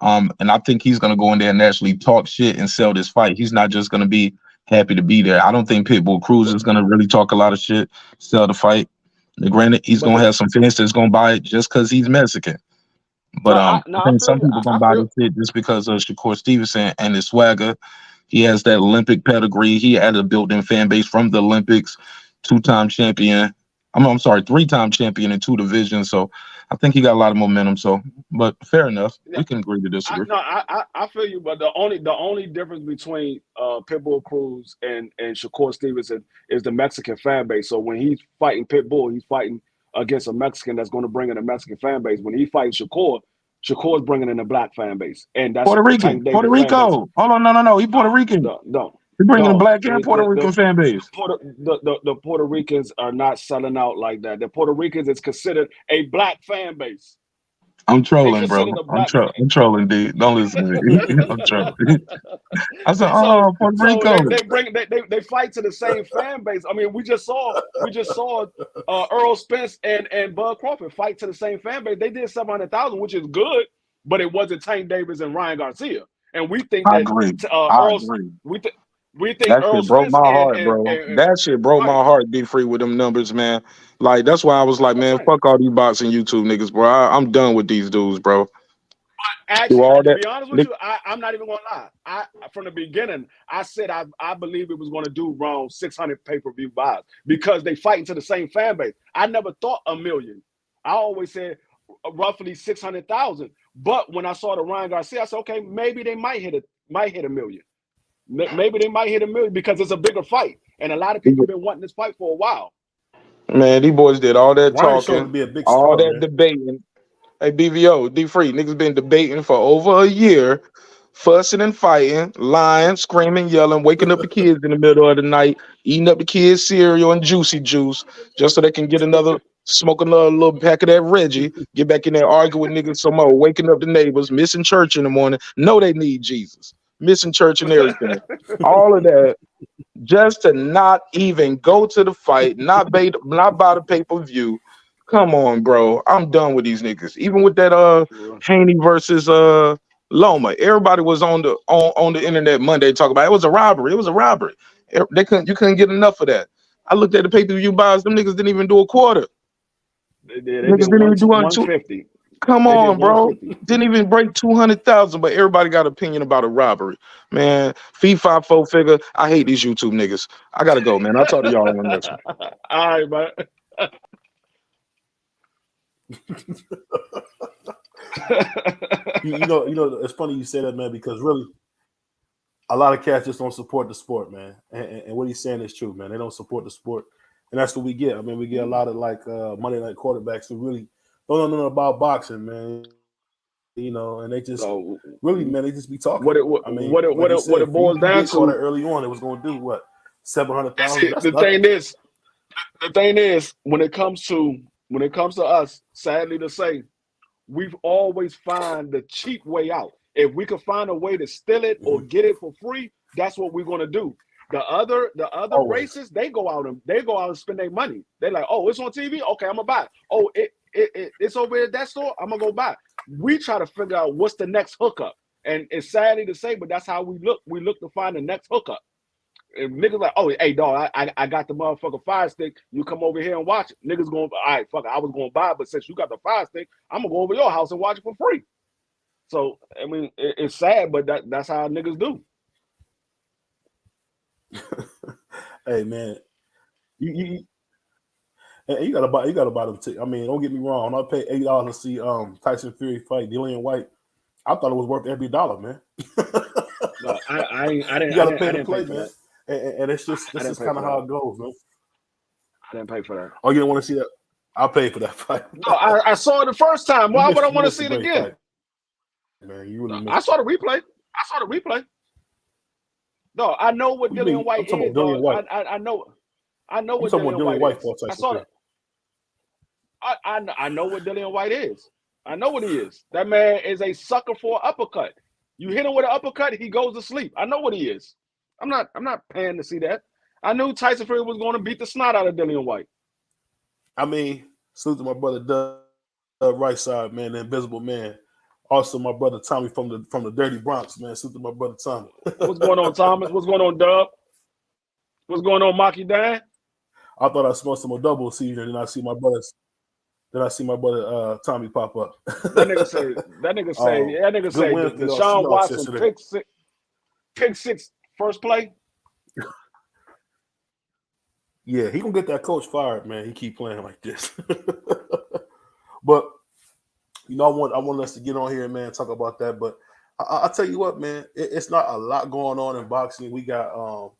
and I think he's going to go in there and actually talk shit and sell this fight. He's not just going to be happy to be there. I don't think Pitbull Cruz is going to really talk a lot of shit, sell the fight. Granted, he's going to have some fans that's going to buy it just because he's Mexican. But I think some people going to buy this shit just because of Shakur Stevenson and his swagger. He has that Olympic pedigree. He had a built-in fan base from the Olympics, two-time champion. I'm sorry, three-time champion in two divisions. So I think he got a lot of momentum. So, but fair enough. We can agree to disagree. I feel you, but the only difference between Pitbull Cruz and Shakur Stevenson is the Mexican fan base. So when he's fighting Pitbull, he's fighting against a Mexican that's going to bring in a Mexican fan base. When he fights Shakur's bringing in a black fan base, and that's Puerto Rican. Puerto Rico. Hold on, no. He Puerto Rican. No. He's bringing a black and Puerto Rican fan base. The Puerto Ricans are not selling out like that. The Puerto Ricans is considered a black fan base. I'm trolling, bro. I'm trolling, dude. Don't listen to me. I'm trolling. I said, Puerto Rico. They fight to the same fan base. I mean, we just saw Earl Spence and Bud Crawford fight to the same fan base. They did 700,000, which is good, but it wasn't Tank Davis and Ryan Garcia. And we think I agree. We think that Earl shit broke Spence my heart, bro. That shit broke my heart, D Free, with them numbers, man. Like, that's why I was like, man, fuck all these boxing YouTube niggas, bro. I'm done with these dudes, bro. Actually, to be honest with you, I'm not even gonna lie. From the beginning, I said I believe it was gonna do around 600 pay-per-view buys because they fight into the same fan base. I never thought 1 million. I always said roughly 600,000. But when I saw the Ryan Garcia, I said, okay, maybe they might hit 1 million. Maybe they might hit 1 million because it's a bigger fight, and a lot of people have been wanting this fight for a while. Man, these boys did all that talking, all that man. debating. Hey, BVO, D Free, niggas been debating for over a year, fussing and fighting, lying, screaming, yelling, waking up the kids in the middle of the night, eating up the kids' cereal and juicy juice, just so they can smoke another little pack of that Reggie, get back in there, argue with niggas some more, waking up the neighbors, missing church in the morning. Know they need Jesus, missing church and everything. All of that, just to not even go to the fight, not buy the pay-per-view. Come on, bro. I'm done with these niggas. Even with that Haney versus Loma, everybody was on the internet Monday talking about it was a robbery. It was a robbery. You couldn't get enough of that. I looked at the pay-per-view buys. Them niggas didn't even do a quarter. They niggas didn't even do 150. Come on, bro. Didn't even break 200,000, but everybody got an opinion about a robbery. Man, fee 5-4 figure. I hate these YouTube niggas. I gotta go, man. I'll talk to y'all on the next one. All right, man. you know, it's funny you say that, man, because really, a lot of cats just don't support the sport, man. And what he's saying is true, man. They don't support the sport, and that's what we get. I mean, we get a lot of Monday night quarterbacks who really don't know nothing about boxing, man. You know, and they just really, man, they just be talking. What it boils down to early on, it was going to do what 700,000. The thing is, when it comes to us, sadly to say, we've always find the cheap way out. If we can find a way to steal it or get it for free, that's what we're gonna do. The other races, they go out and spend their money. They're like, oh, it's on TV. Okay, I'm gonna buy it. Oh, it's over at that store. I'm gonna go buy. We try to figure out what's the next hookup, and it's sadly to say, but that's how we look. We look to find the next hookup. If niggas like, oh, hey, dog, I got the motherfucking fire stick. You come over here and watch it. Niggas going, all right, fuck it, I was going to buy it, but since you got the fire stick, I'm going to go over your house and watch it for free. So, I mean, it's sad, but that's how niggas do. Hey, man, you gotta buy them tickets. I mean, don't get me wrong. When I paid $8 to see Tyson Fury fight Dillian White, I thought it was worth every dollar, man. No, I didn't. You gotta pay to play, play, man. And it's just this is kind of how it goes, man. I didn't pay for that. Oh, you didn't want to see that? I paid for that fight. No, I saw it the first time. Why would I want to see it again? Fight. Man, you really I saw the replay. No, I know what Dillian White is. Dillian White. I know what Dillian White is. I saw it. I know what Dillian White is. I know what he is. That man is a sucker for an uppercut. You hit him with an uppercut, he goes to sleep. I know what he is. I'm not paying to see that. I knew Tyson Fury was going to beat the snot out of Dillian White. I mean, salute to my brother Doug right side, man, the invisible man. Also, my brother Tommy from the dirty Bronx, man. Salute to my brother Tommy. What's going on, Thomas? What's going on, Dub? What's going on, Maki Dan? I thought I smelled some double season, and I see my brother Tommy pop up. That nigga say Deshaun Watson pick six first play. Yeah, he gonna get that coach fired, man. He keep playing like this. But you know, I want us to get on here, man, talk about that. But I'll tell you what, man, it's not a lot going on in boxing. We got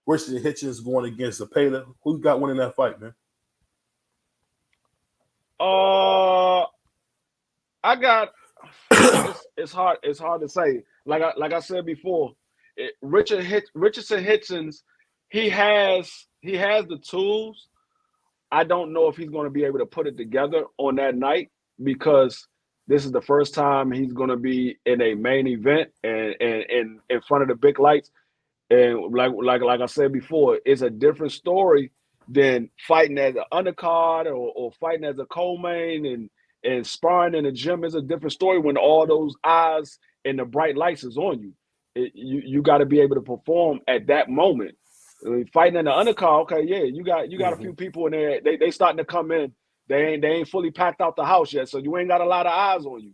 Richard Hitchens going against Zepeda. Who got winning that fight, man? I got. It's hard to say. Like I said before, Richardson Hitchens, he has the tools. I don't know if he's going to be able to put it together on that night because this is the first time he's going to be in a main event and in front of the big lights. And like I said before, it's a different story than fighting as an undercard or fighting as a co-main and sparring in the gym. Is a different story when all those eyes and the bright lights is on you. You got to be able to perform at that moment. I mean, fighting in the undercard, okay, yeah, you got a few people in there. They starting to come in. They ain't fully packed out the house yet, so you ain't got a lot of eyes on you.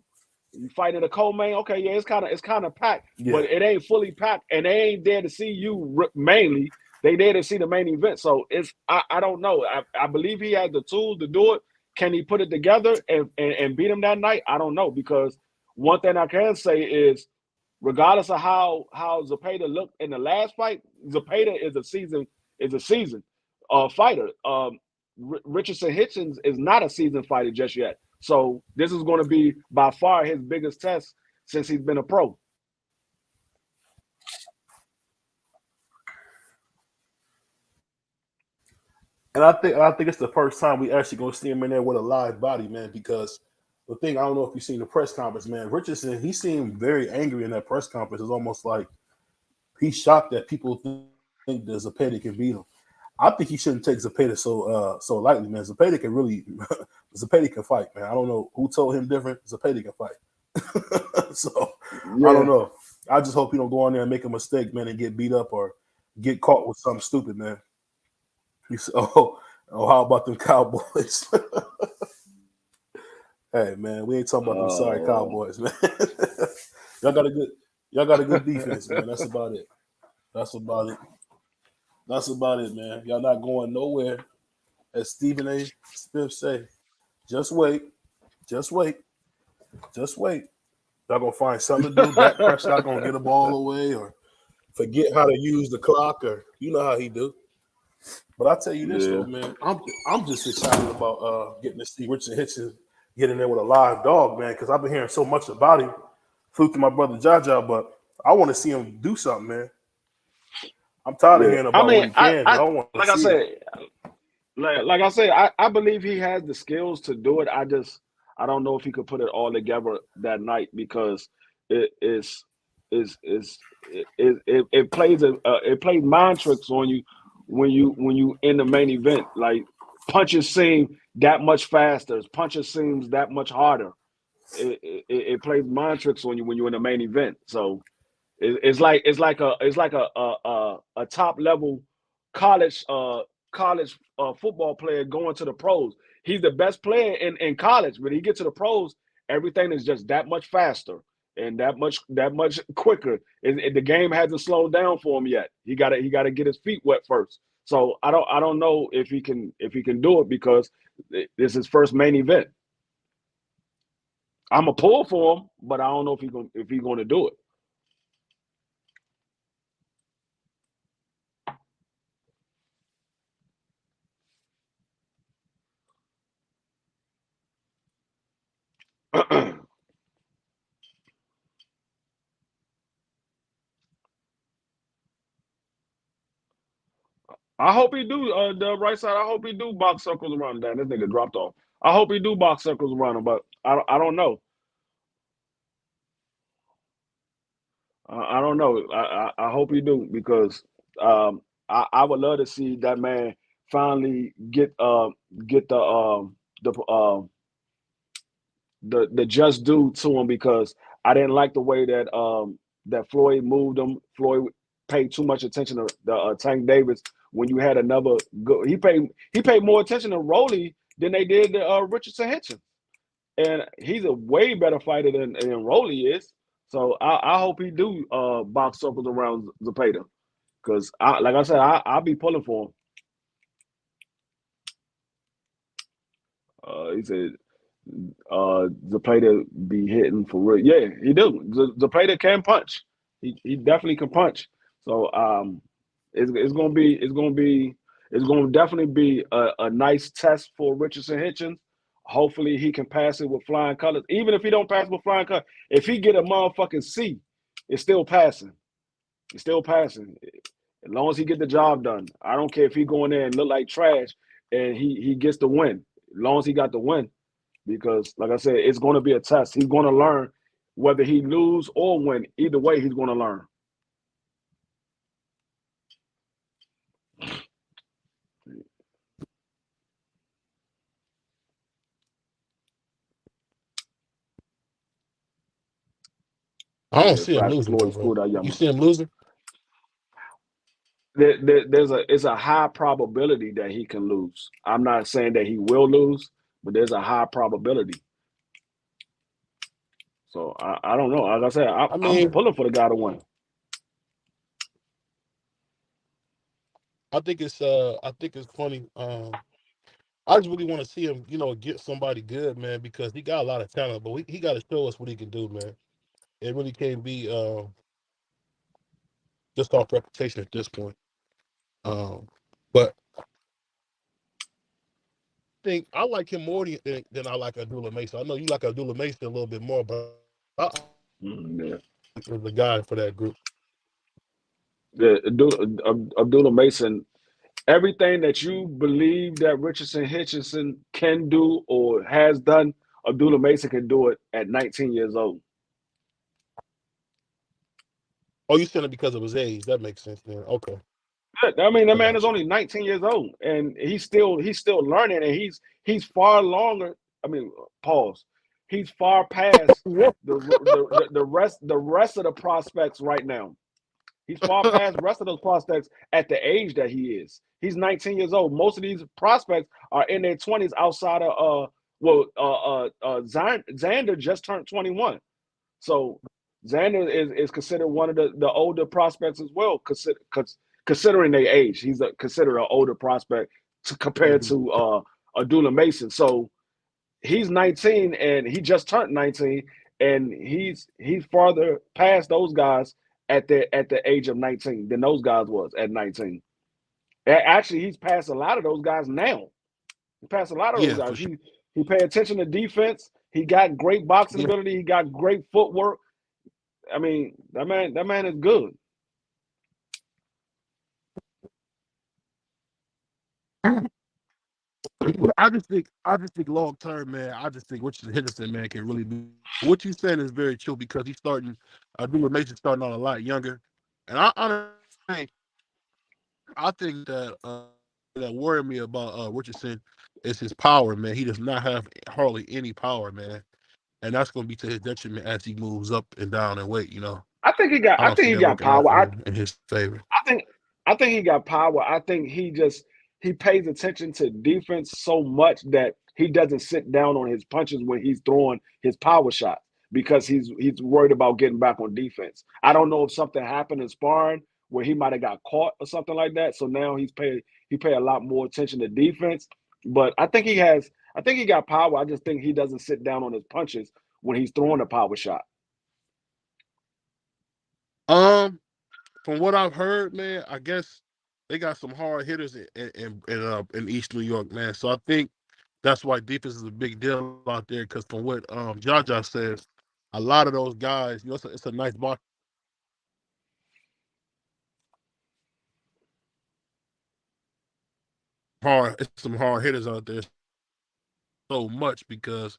You fighting a co-main, okay, yeah, it's kind of packed, but it ain't fully packed, and they ain't there to see you mainly. They there to see the main event. So I don't know. I believe he has the tools to do it. Can he put it together and beat him that night? I don't know, because one thing I can say is, regardless of how Zepeda looked in the last fight, Zepeda is a seasoned fighter. Richardson Hitchens is not a seasoned fighter just yet. So this is going to be by far his biggest test since he's been a pro. And I think it's the first time we actually gonna see him in there with a live body, man. Because the thing, I don't know if you've seen the press conference, man. Richardson, he seemed very angry in that press conference. It's almost like he's shocked that people think that Zepeda can beat him. I think he shouldn't take Zepeda so lightly, man. Zepeda can fight, man. I don't know who told him different. Zepeda can fight. So yeah. I don't know. I just hope he don't go on there and make a mistake, man, and get beat up or get caught with something stupid, man. He said, oh, how about them Cowboys? Hey, man, we ain't talking about them sorry Cowboys, man. Y'all got a good defense, man. That's about it. That's about it, man. Y'all not going nowhere. As Stephen A. Smith say, just wait. Y'all gonna find something to do. Dak Prescott gonna get a ball away or forget how to use the clock, or you know how he do. But I tell you this though, man, I'm just excited about getting to see Richard Hitchens get in there with a live dog, man, because I've been hearing so much about him. Flew to my brother Jaja, but I want to see him do something, man. I'm tired of hearing about what he can. Like I said, I believe he has the skills to do it. I don't know if he could put it all together that night because it plays mind tricks on you when you in the main event. Like punches seem that much faster. His punches seems that much harder. It plays mind tricks on you when you're in the main event. So it's like a top level college football player going to the pros. He's the best player in college, but he gets to the pros, everything is just that much faster and that much quicker. The game hasn't slowed down for him yet. He got to get his feet wet first. So I don't know if he can do it because this is his first main event. I'm a pull for him, but I don't know if he's going to do it. I hope he do. The right side. I hope he do box circles around him. Damn, this nigga dropped off. I hope he do box circles around him, but I don't know. I don't know. I hope he do because I would love to see that man finally get the just due to him because I didn't like the way that Floyd moved him. Floyd paid too much attention to the Tank Davis when you had another good. He paid more attention to Rolly than they did to Richardson Hitchens, and he's a way better fighter than Rolly is. So I hope he do box circles around Zepeda because like I said I'll be pulling for him. He said Zepeda be hitting for real. Yeah, he do. Zepeda can punch. He definitely can punch. So it's gonna definitely be a nice test for Richardson Hitchens. Hopefully he can pass it with flying colors. Even if he don't pass with flying colors, if he get a motherfucking C, it's still passing. It's still passing. As long as he get the job done. I don't care if he go in there and look like trash and he gets the win. As long as he got the win. Because, like I said, it's going to be a test. He's going to learn whether he lose or win. Either way, he's going to learn. I don't see him losing, bro. You see him losing? It's a high probability that he can lose. I'm not saying that he will lose, but there's a high probability. So I don't know. Like I said, I'm pulling for the guy to win. I think it's funny. I just really want to see him, get somebody good, man, because he got a lot of talent, but he got to show us what he can do, man. It really can't be just off reputation at this point. But I think I like him more than I like Abdullah Mason. I know you like Abdullah Mason a little bit more, but I is the guy for that group. Abdullah Mason, everything that you believe that Richardson Hitchison can do or has done, Abdullah Mason can do it at 19 years old. Oh, you said it because of his age. That makes sense, man. Okay. I mean, that man is only 19 years old, and he's still learning, and he's far longer. I mean, pause. He's far past the rest of the prospects right now. He's far past the rest of those prospects at the age that he is. He's 19 years old. Most of these prospects are in their 20s outside of Xander just turned 21. So Xander is considered one of the older prospects as well, considering their age. He's considered an older prospect compared to Abdullah Mason. So he's 19 and he just turned 19, and he's farther past those guys at the age of 19 than those guys was at 19. Actually, he's past a lot of those guys now. He passed a lot of those guys. Sure. He paid attention to defense. He got great boxing ability. He got great footwork. I mean, that man is good. I just think long term, man. I just think Richardson Henderson, man, can really do what you saying is very true because he's starting. Abdullah Mason starting on a lot younger, and I think that that worry me about Richardson is his power, man. He does not have hardly any power, man. And that's going to be to his detriment as he moves up and down in weight, I think he I don't see that got working out power. for him in his favor. I think he got power. I think he pays attention to defense so much that he doesn't sit down on his punches when he's throwing his power shot because he's worried about getting back on defense. I don't know if something happened in sparring where he might have got caught or something like that. So now he pay a lot more attention to defense. But I think he got power. I just think he doesn't sit down on his punches when he's throwing a power shot. From what I've heard, man, I guess they got some hard hitters in East New York, man. So I think that's why defense is a big deal out there. Because from what Jaja says, a lot of those guys, it's a nice box. It's some hard hitters out there so much because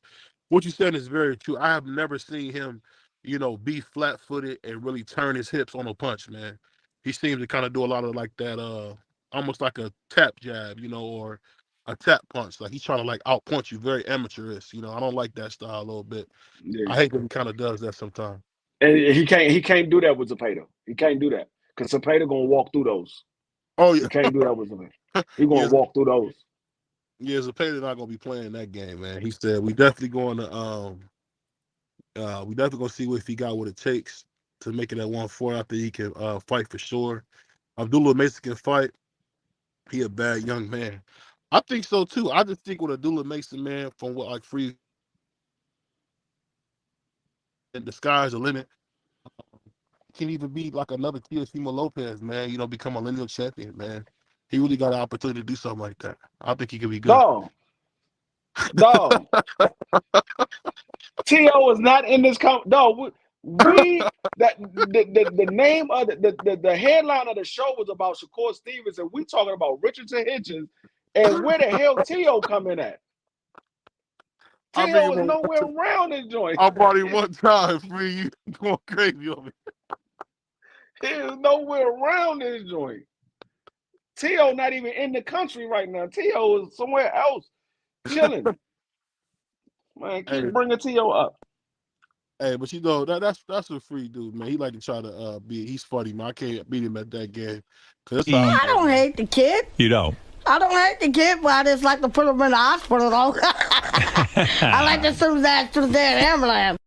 what you said is very true. I have never seen him, be flat-footed and really turn his hips on a punch, man. He seems to kind of do a lot of like that, almost like a tap jab, or a tap punch. Like he's trying to like out punch you, very amateurish. I don't like that style a little bit. Yeah. I hate that he kind of does that sometimes. And he can't do that with Zepeda. He can't do that because Zepeda gonna walk through those. Oh yeah, he can't do that with Zepeda. He gonna walk through those. Yeah, Zepeda not gonna be playing that game, man. He said we definitely going to we definitely gonna see if he got what it takes to make it at 140. I think he can fight for sure. Abdullah Mason can fight. He a bad young man. I think so too. I just think with Abdullah Mason, man, from what like free and the sky's the limit. Can even be like another Teofimo Lopez, man. Become a lineal champion, man. He really got an opportunity to do something like that. I think he could be good. Dog. T.O. is not in this dog. The name of the headline of the show was about Shakur Stevenson. We talking about Richardson Hitchens, and where the hell T.O. come in at? T.O. is nowhere around this joint. I brought him one time, free. You going crazy on me. He is nowhere around this joint. T.O. not even in the country right now. T.O. is somewhere else, chilling. Man, keep bringing T.O. up. Hey, but that's a free dude, man. He like to try to he's funny, man. I can't beat him at that game. I don't hate the kid. You don't? I don't hate the kid, but I just like to put him in the hospital, though. I like to send his ass to the damn ambulance.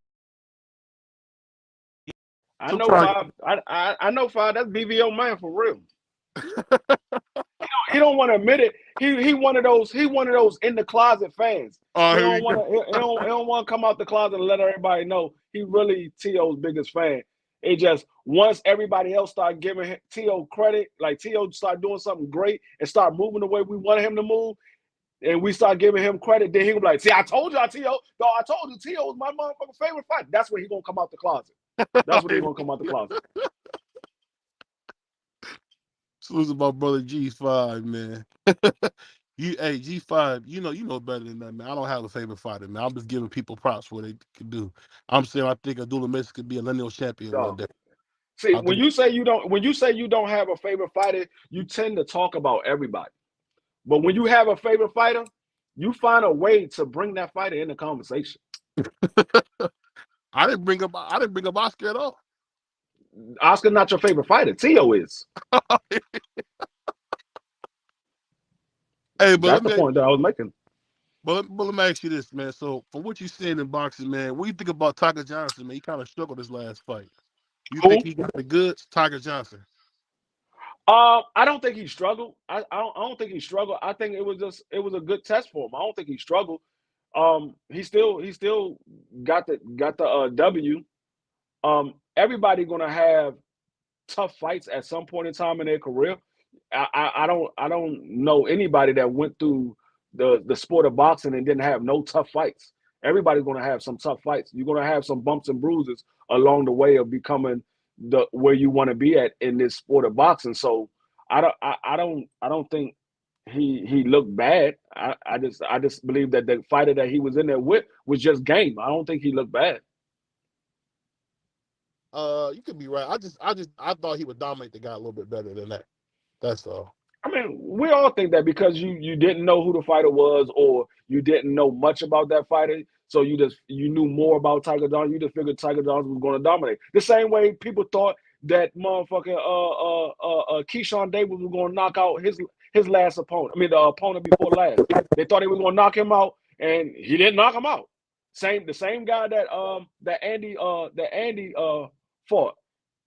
I know Five. I know Five. That's BVO man for real. He don't want to admit it. He one of those in the closet fans. He don't want to come out the closet and let everybody know he really T.O.'s biggest fan. It just once everybody else start giving T.O. credit, like T.O. start doing something great and start moving the way we wanted him to move, and we start giving him credit, then he'll be like, "See, I told you, T.O. No, I told you, T.O. is my motherfucking favorite fighter." That's when he's gonna come out the closet. That's when he's gonna come out the closet. Salute to my brother G5, man. Hey, G5, you know better than that, man. I don't have a favorite fighter, man. I'm just giving people props for what they can do. I'm saying I think Abdullah Mason could be a lineal champion one day. See, when you say you don't have a favorite fighter, you tend to talk about everybody. But when you have a favorite fighter, you find a way to bring that fighter in the conversation. I didn't bring up Oscar at all. Oscar's not your favorite fighter. T.O. is. Hey, but that's the point that I was making. But let me ask you this, man. So, from what you've seen in boxing, man, what do you think about Tiger Johnson, man? He kind of struggled his last fight. You think he got the goods, Tiger Johnson? I don't think he struggled. I don't think he struggled. I think it was a good test for him. I don't think he struggled. He still got the W. Everybody gonna have tough fights at some point in time in their career. I don't know anybody that went through the sport of boxing and didn't have no tough fights. Everybody's gonna have some tough fights. You're gonna have some bumps and bruises along the way of becoming where you want to be at in this sport of boxing. So I don't think he looked bad. I just believe that the fighter that he was in there with was just game. I don't think he looked bad. You could be right. I thought he would dominate the guy a little bit better than that. That's all. I mean, we all think that because you didn't know who the fighter was or you didn't know much about that fighter, so you knew more about Tiger Johnson. You just figured Tiger Johnson was going to dominate. The same way people thought that motherfucking Keyshawn Davis was going to knock out his last opponent. I mean, the opponent before last. They thought he was going to knock him out, and he didn't knock him out. The same guy that Andy fought.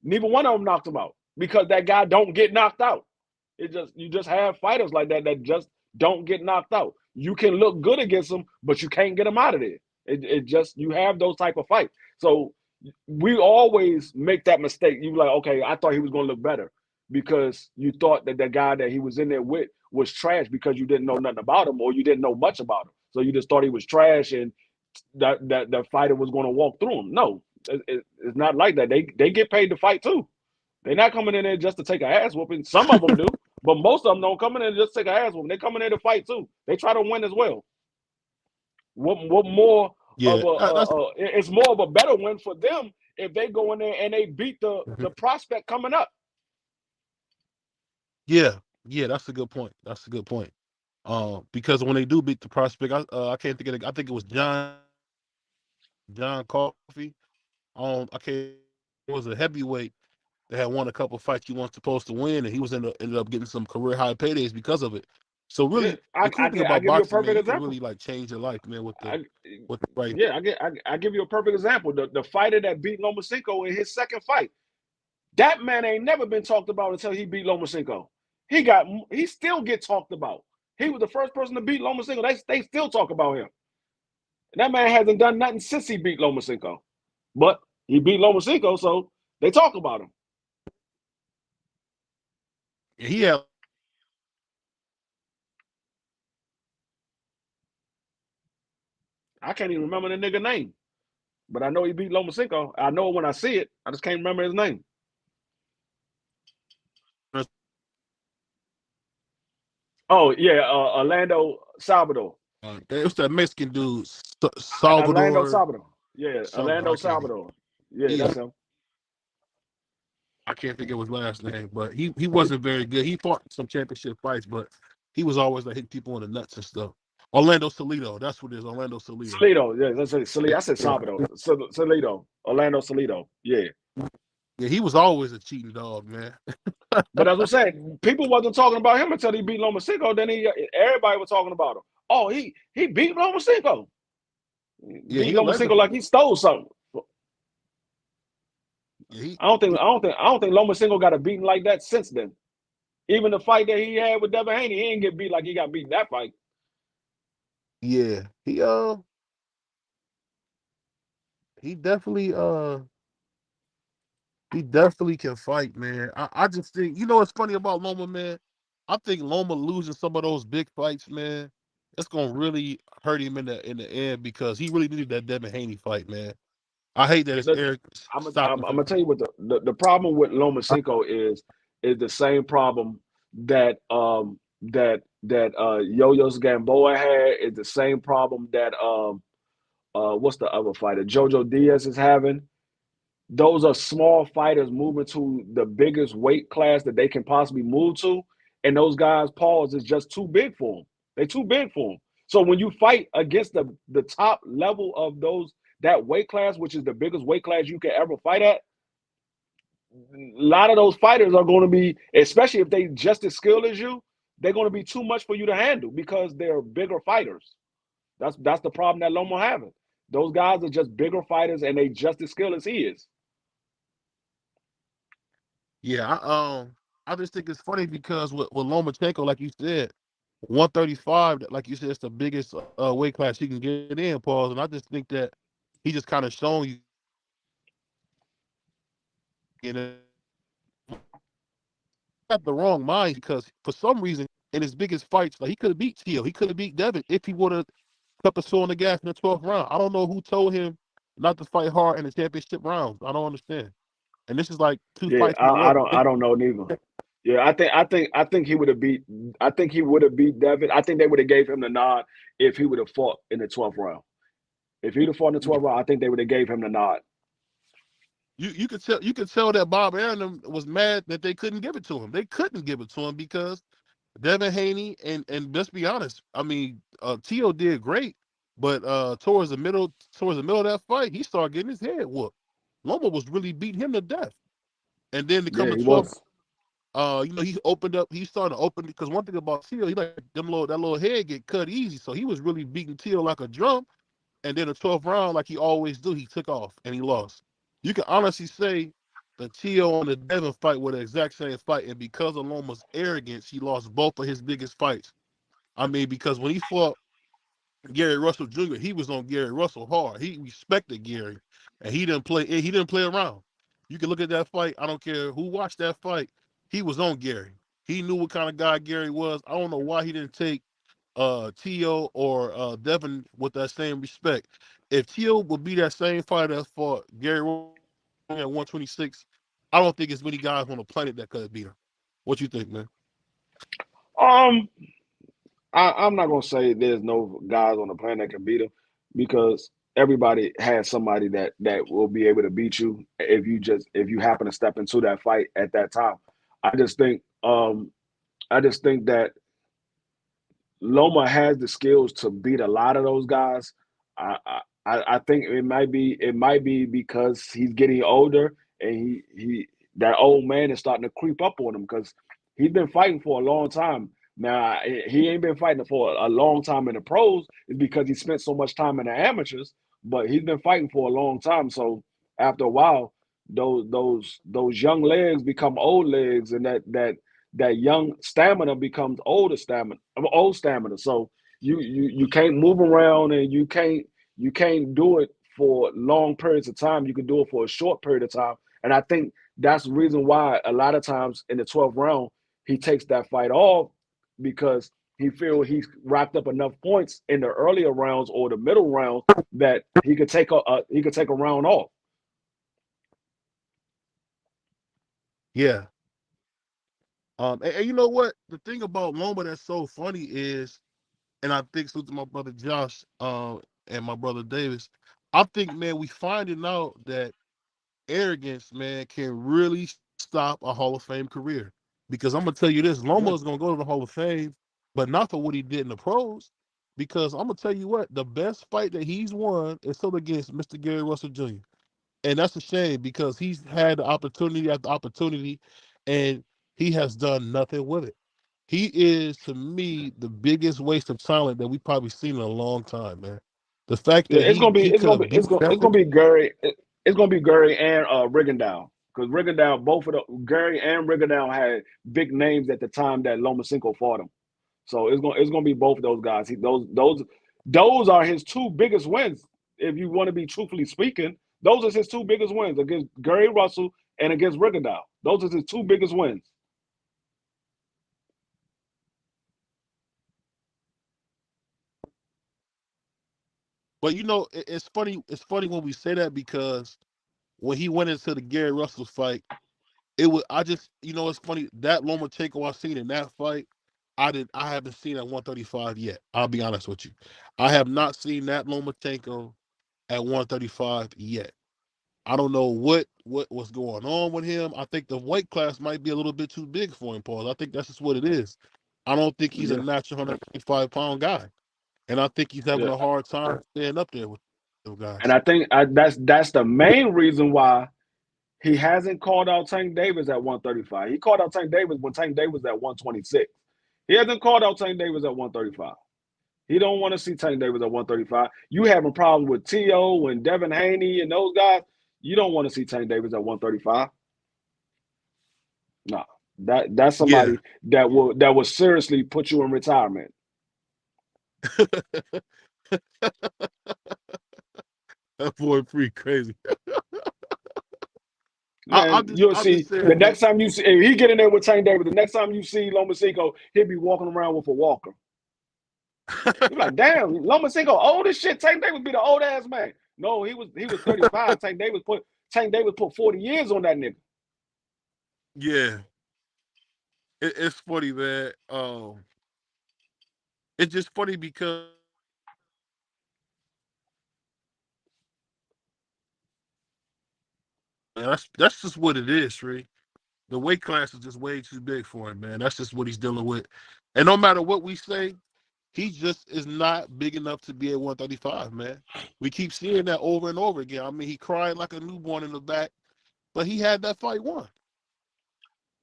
Neither one of them knocked him out because that guy don't get knocked out. You just have fighters like that just don't get knocked out. You can look good against them, but you can't get them out of there. It just you have those type of fights. So we always make that mistake. You like, okay, I thought he was going to look better because you thought that the guy that he was in there with was trash because you didn't know nothing about him or you didn't know much about him. So you just thought he was trash and that the fighter was going to walk through him. No, it's not like that. They get paid to fight too. They're not coming in there just to take an ass whooping. Some of them do, but most of them don't come in there just to take an ass whooping. They come in there to fight too. They try to win as well. What more of it's more of a better win for them if they go in there and they beat the prospect coming up. Yeah, that's a good point. That's a good point. Because when they do beat the prospect, I can't think of it. I think it was John Coffey. I can't. It was a heavyweight that had won a couple fights he wasn't supposed to win, and he was ended up getting some career high paydays because of it. So really, the cool thing about boxing, man, you can really like change your life, man, with the right. Yeah, I give you a perfect example. The fighter that beat Lomachenko in his second fight, that man ain't never been talked about until he beat Lomachenko. He still get talked about. He was the first person to beat Lomachenko. They still talk about him. And that man hasn't done nothing since he beat Lomachenko. But he beat Lomachenko, so they talk about him. He had. I can't even remember the nigga name. But I know he beat Lomachenko. I know it when I see it. I just can't remember his name. Oh, yeah, Orlando Salvador. It was that Mexican dude, Salvador. Orlando Salvador. Yeah, Orlando Salvador. Yeah, that's him. I can't think of his last name, but he wasn't very good. He fought some championship fights, but he was always like hitting people in the nuts and stuff. Orlando Salido, that's what it is. Orlando Salido. Salido, yeah, that's Salido. I said Salvador. Salido. Orlando Salido. Yeah. Yeah, he was always a cheating dog, man. But as I'm saying, people wasn't talking about him until he beat Lomachenko. Then everybody was talking about him. Oh, he beat Lomachenko. Yeah, beat Lomachenko like he stole something. Yeah, I don't think Lomachenko got a beating like that since then. Even the fight that he had with Devin Haney, he didn't get beat like he got beat in that fight. Yeah, he definitely can fight, man. I just think, you know what's funny about Loma, man? I think Loma losing some of those big fights, man, it's gonna really hurt him in the end because he really needed that Devin Haney fight, man. I hate that it's Eric. I'm gonna tell you what the problem with Lomachenko is the same problem that Yo-Yo's Gamboa had, is the same problem that what's the other fighter? Jojo Diaz is having. Those are small fighters moving to the biggest weight class that they can possibly move to, and those guys' paws is just too big for them. They're too big for them. So when you fight against the top level of that weight class, which is the biggest weight class you can ever fight at, a lot of those fighters are going to be, especially if they just as skilled as you, they're going to be too much for you to handle because they're bigger fighters. That's the problem that Loma having. Those guys are just bigger fighters and they just as skilled as he is. Yeah, I just think it's funny because with Lomachenko, like you said, 135, like you said, it's the biggest weight class he can get in, Paul. And I just think that he just kind of shown you know, got the wrong mind because for some reason in his biggest fights, like he could have beat Teal, he could have beat Devin if he would have kept the foot on the gas in the 12th round. I don't know who told him not to fight hard in the championship rounds. I don't understand. And this is like two fights. I don't know neither. Yeah, I think he would have beat. I think he would have beat Devin. I think they would have gave him the nod if he would have fought in the 12th round. If he'd have fought in the 12th round, I think they would have gave him the nod. You could tell that Bob Arum was mad that they couldn't give it to him. They couldn't give it to him because Devin Haney, and let's be honest. I mean, Tio did great, but towards the middle of that fight, he started getting his head whooped. Loma was really beating him to death. And then to come Yeah, to he 12, was. he opened up. He started to open because one thing about Tio, he like that little head get cut easy. So he was really beating Tio like a drum. And then the 12th round, like he always do, he took off and he lost. You can honestly say the Tio and the Devin fight were the exact same fight, and because of Loma's arrogance, he lost both of his biggest fights. I mean, because when he fought Gary Russell Jr., he was on Gary Russell hard. He respected Gary, and he didn't play. He didn't play around. You can look at that fight. I don't care who watched that fight. He was on Gary. He knew what kind of guy Gary was. I don't know why he didn't take Tio or Devin with that same respect. If Tio would be that same fighter that fought Gary Russell at 126, I don't think there's many guys on the planet that could have beat him. What you think, man? Um, I'm not gonna say there's no guys on the planet that can beat him because everybody has somebody that will be able to beat you if you happen to step into that fight at that time. I just think I just think that Loma has the skills to beat a lot of those guys. I think it might be because he's getting older and he that old man is starting to creep up on him because he's been fighting for a long time. Now he ain't been fighting for a long time in the pros. It's because he spent so much time in the amateurs, but he's been fighting for a long time. So after a while, those young legs become old legs, and that young stamina becomes old stamina. So you can't move around and you can't do it for long periods of time. You can do it for a short period of time. And I think that's the reason why a lot of times in the 12th round he takes that fight off because he feels he's racked up enough points in the earlier rounds or the middle rounds that he could take a round off. Yeah. And you know what? The thing about Loma that's so funny is, and I think so to my brother Josh, and my brother Davis, I think, man, we finding out that arrogance, man, can really stop a Hall of Fame career. Because I'm gonna tell you this, Loma Yeah. is gonna go to the Hall of Fame, but not for what he did in the pros. Because I'm gonna tell you what, the best fight that he's won is still against Mr. Gary Russell Jr. And that's a shame because he's had the opportunity after opportunity, and he has done nothing with it. He is, to me, the biggest waste of talent that we've probably seen in a long time, man. The fact Yeah, that it's gonna be he it's could gonna be have beat it's gonna Devin, be Gary. It's gonna be Gary and Rigondeaux because Rigondeaux, both of the Gary and Rigondeaux had big names at the time that Lomachenko fought him. So it's gonna be both of those guys. Those are his two biggest wins. If you want to be truthfully speaking, those are his two biggest wins against Gary Russell and against Rigondeaux. Those are his two biggest wins. but it's funny. It's funny when we say that because when he went into the Gary Russell fight, it was I just it's funny that Lomachenko I seen in that fight. I haven't seen at 135 yet. I'll be honest with you. I have not seen that Lomachenko at 135 yet. I don't know what was going on with him. I think the weight class might be a little bit too big for him, Paul. I think that's just what it is. I don't think he's a Yeah, natural 125-pound guy, and I think he's having yeah. a hard time staying up there with those And guys. I think that's the main reason why he hasn't called out Tank Davis at 135. He called out Tank Davis when Tank Davis at 126. He hasn't called out Tank Davis at 135. He don't want to see Tank Davis at 135. You having problems with T.O. and Devin Haney and those guys. You don't want to see Tank Davis at 135. No. That's Yeah, somebody that will seriously put you in retirement. that boy pretty crazy. Man, you'll I'm just see the saying, man. next time you see if he get in there with Tank Davis, the next time you see Lomachenko, he'll be walking around with a walker. You're like, damn, Lomachenko old as shit. Tank Davis be the old ass man. No, he was 35. Tank Davis put 40 years on that nigga. Yeah, it's funny, man. It's just funny because that's just what it is, Shree. The weight class is just way too big for him, man. That's just what he's dealing with. And no matter what we say, he just is not big enough to be at 135, man. We keep seeing that over and over again. I mean, he cried like a newborn in the back, but he had that fight won.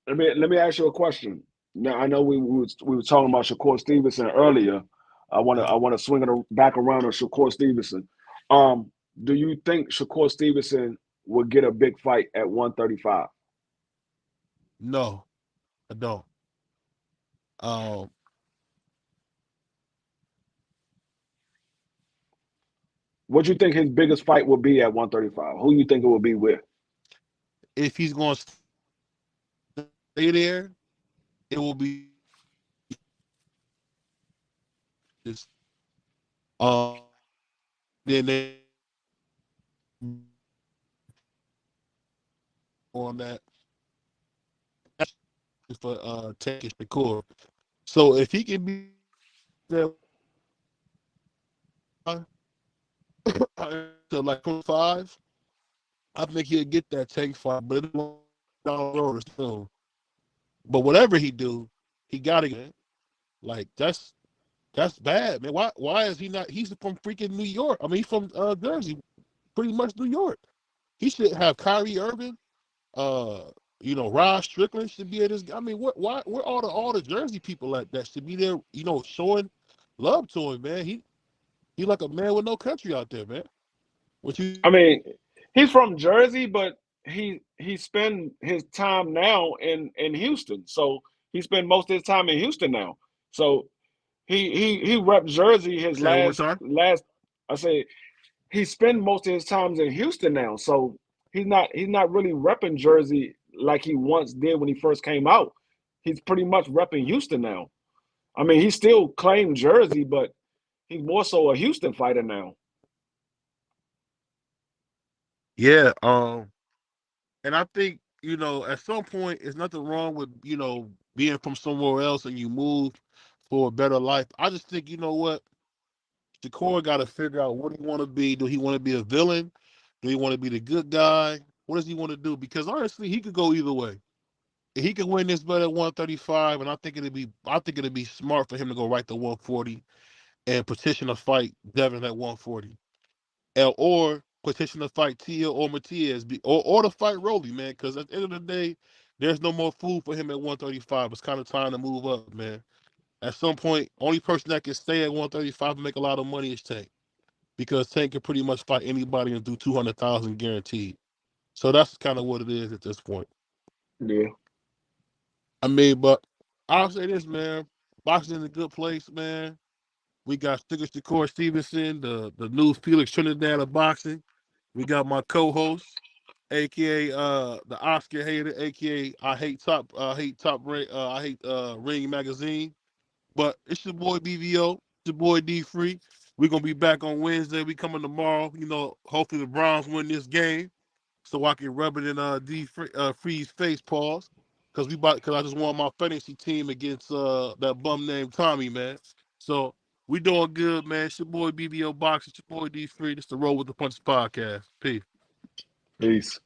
Let me ask you a question. Now I know we were talking about Shakur Stevenson earlier. I want to swing it back around on Shakur Stevenson. Do you think Shakur Stevenson will get a big fight at 135? No, I don't. What do you think his biggest fight will be at 135? Who you think it will be with? If he's going to stay there, it will be just then they on that for taking Shakur. So if he can be there to like 25, I think he'll get that tank fight, but it's down the road soon. But whatever he do, he gotta get it. Like that's bad, man. Why is he not? He's from freaking New York. I mean, he's from Jersey, pretty much New York. He should have Kyrie Irving, Rod Strickland should be at this. I mean, where all the Jersey people at that should be there? Showing love to him, man. He like a man with no country out there, man. I mean, he's from Jersey, but he spend his time now in Houston. So he spent most of his time in Houston now. So he rep Jersey his last. I say he spent most of his times in Houston now. So he's not really repping Jersey like he once did when he first came out. He's pretty much repping Houston now. I mean, he still claimed Jersey, but he's more so a Houston fighter now. Yeah, and I think, at some point, there's nothing wrong with, being from somewhere else and you move for a better life. I just think, you know what? Shakur got to figure out what he want to be. Do he want to be a villain? Do he want to be the good guy? What does he want to do? Because honestly, he could go either way. He could win this bet at 135, and I think it'd be smart for him to go right to 140 and petition a fight Devin at 140. Or petition to fight Tia or Matias, or to fight Rolly, man. Because at the end of the day, there's no more food for him at 135. It's kind of time to move up, man. At some point, only person that can stay at 135 and make a lot of money is Tank, because Tank can pretty much fight anybody and do 200,000 guaranteed. So that's kind of what it is at this point. Yeah. I mean, but I'll say this, man. Boxing in a good place, man. We got Shakur Stevenson, the new Felix Trinidad of boxing. We got my co-host, aka the Oscar hater, aka I hate Ring Magazine. But it's your boy BVO, it's your boy D Free. We're gonna be back on Wednesday. We coming tomorrow. Hopefully the Browns win this game, so I can rub it in Free's face, pause. Cause I just won my fantasy team against that bum named Tommy, man. So we doing good, man. It's your boy BBO Box. It's your boy D Free. This the Roll with the Punches podcast. Peace. Peace.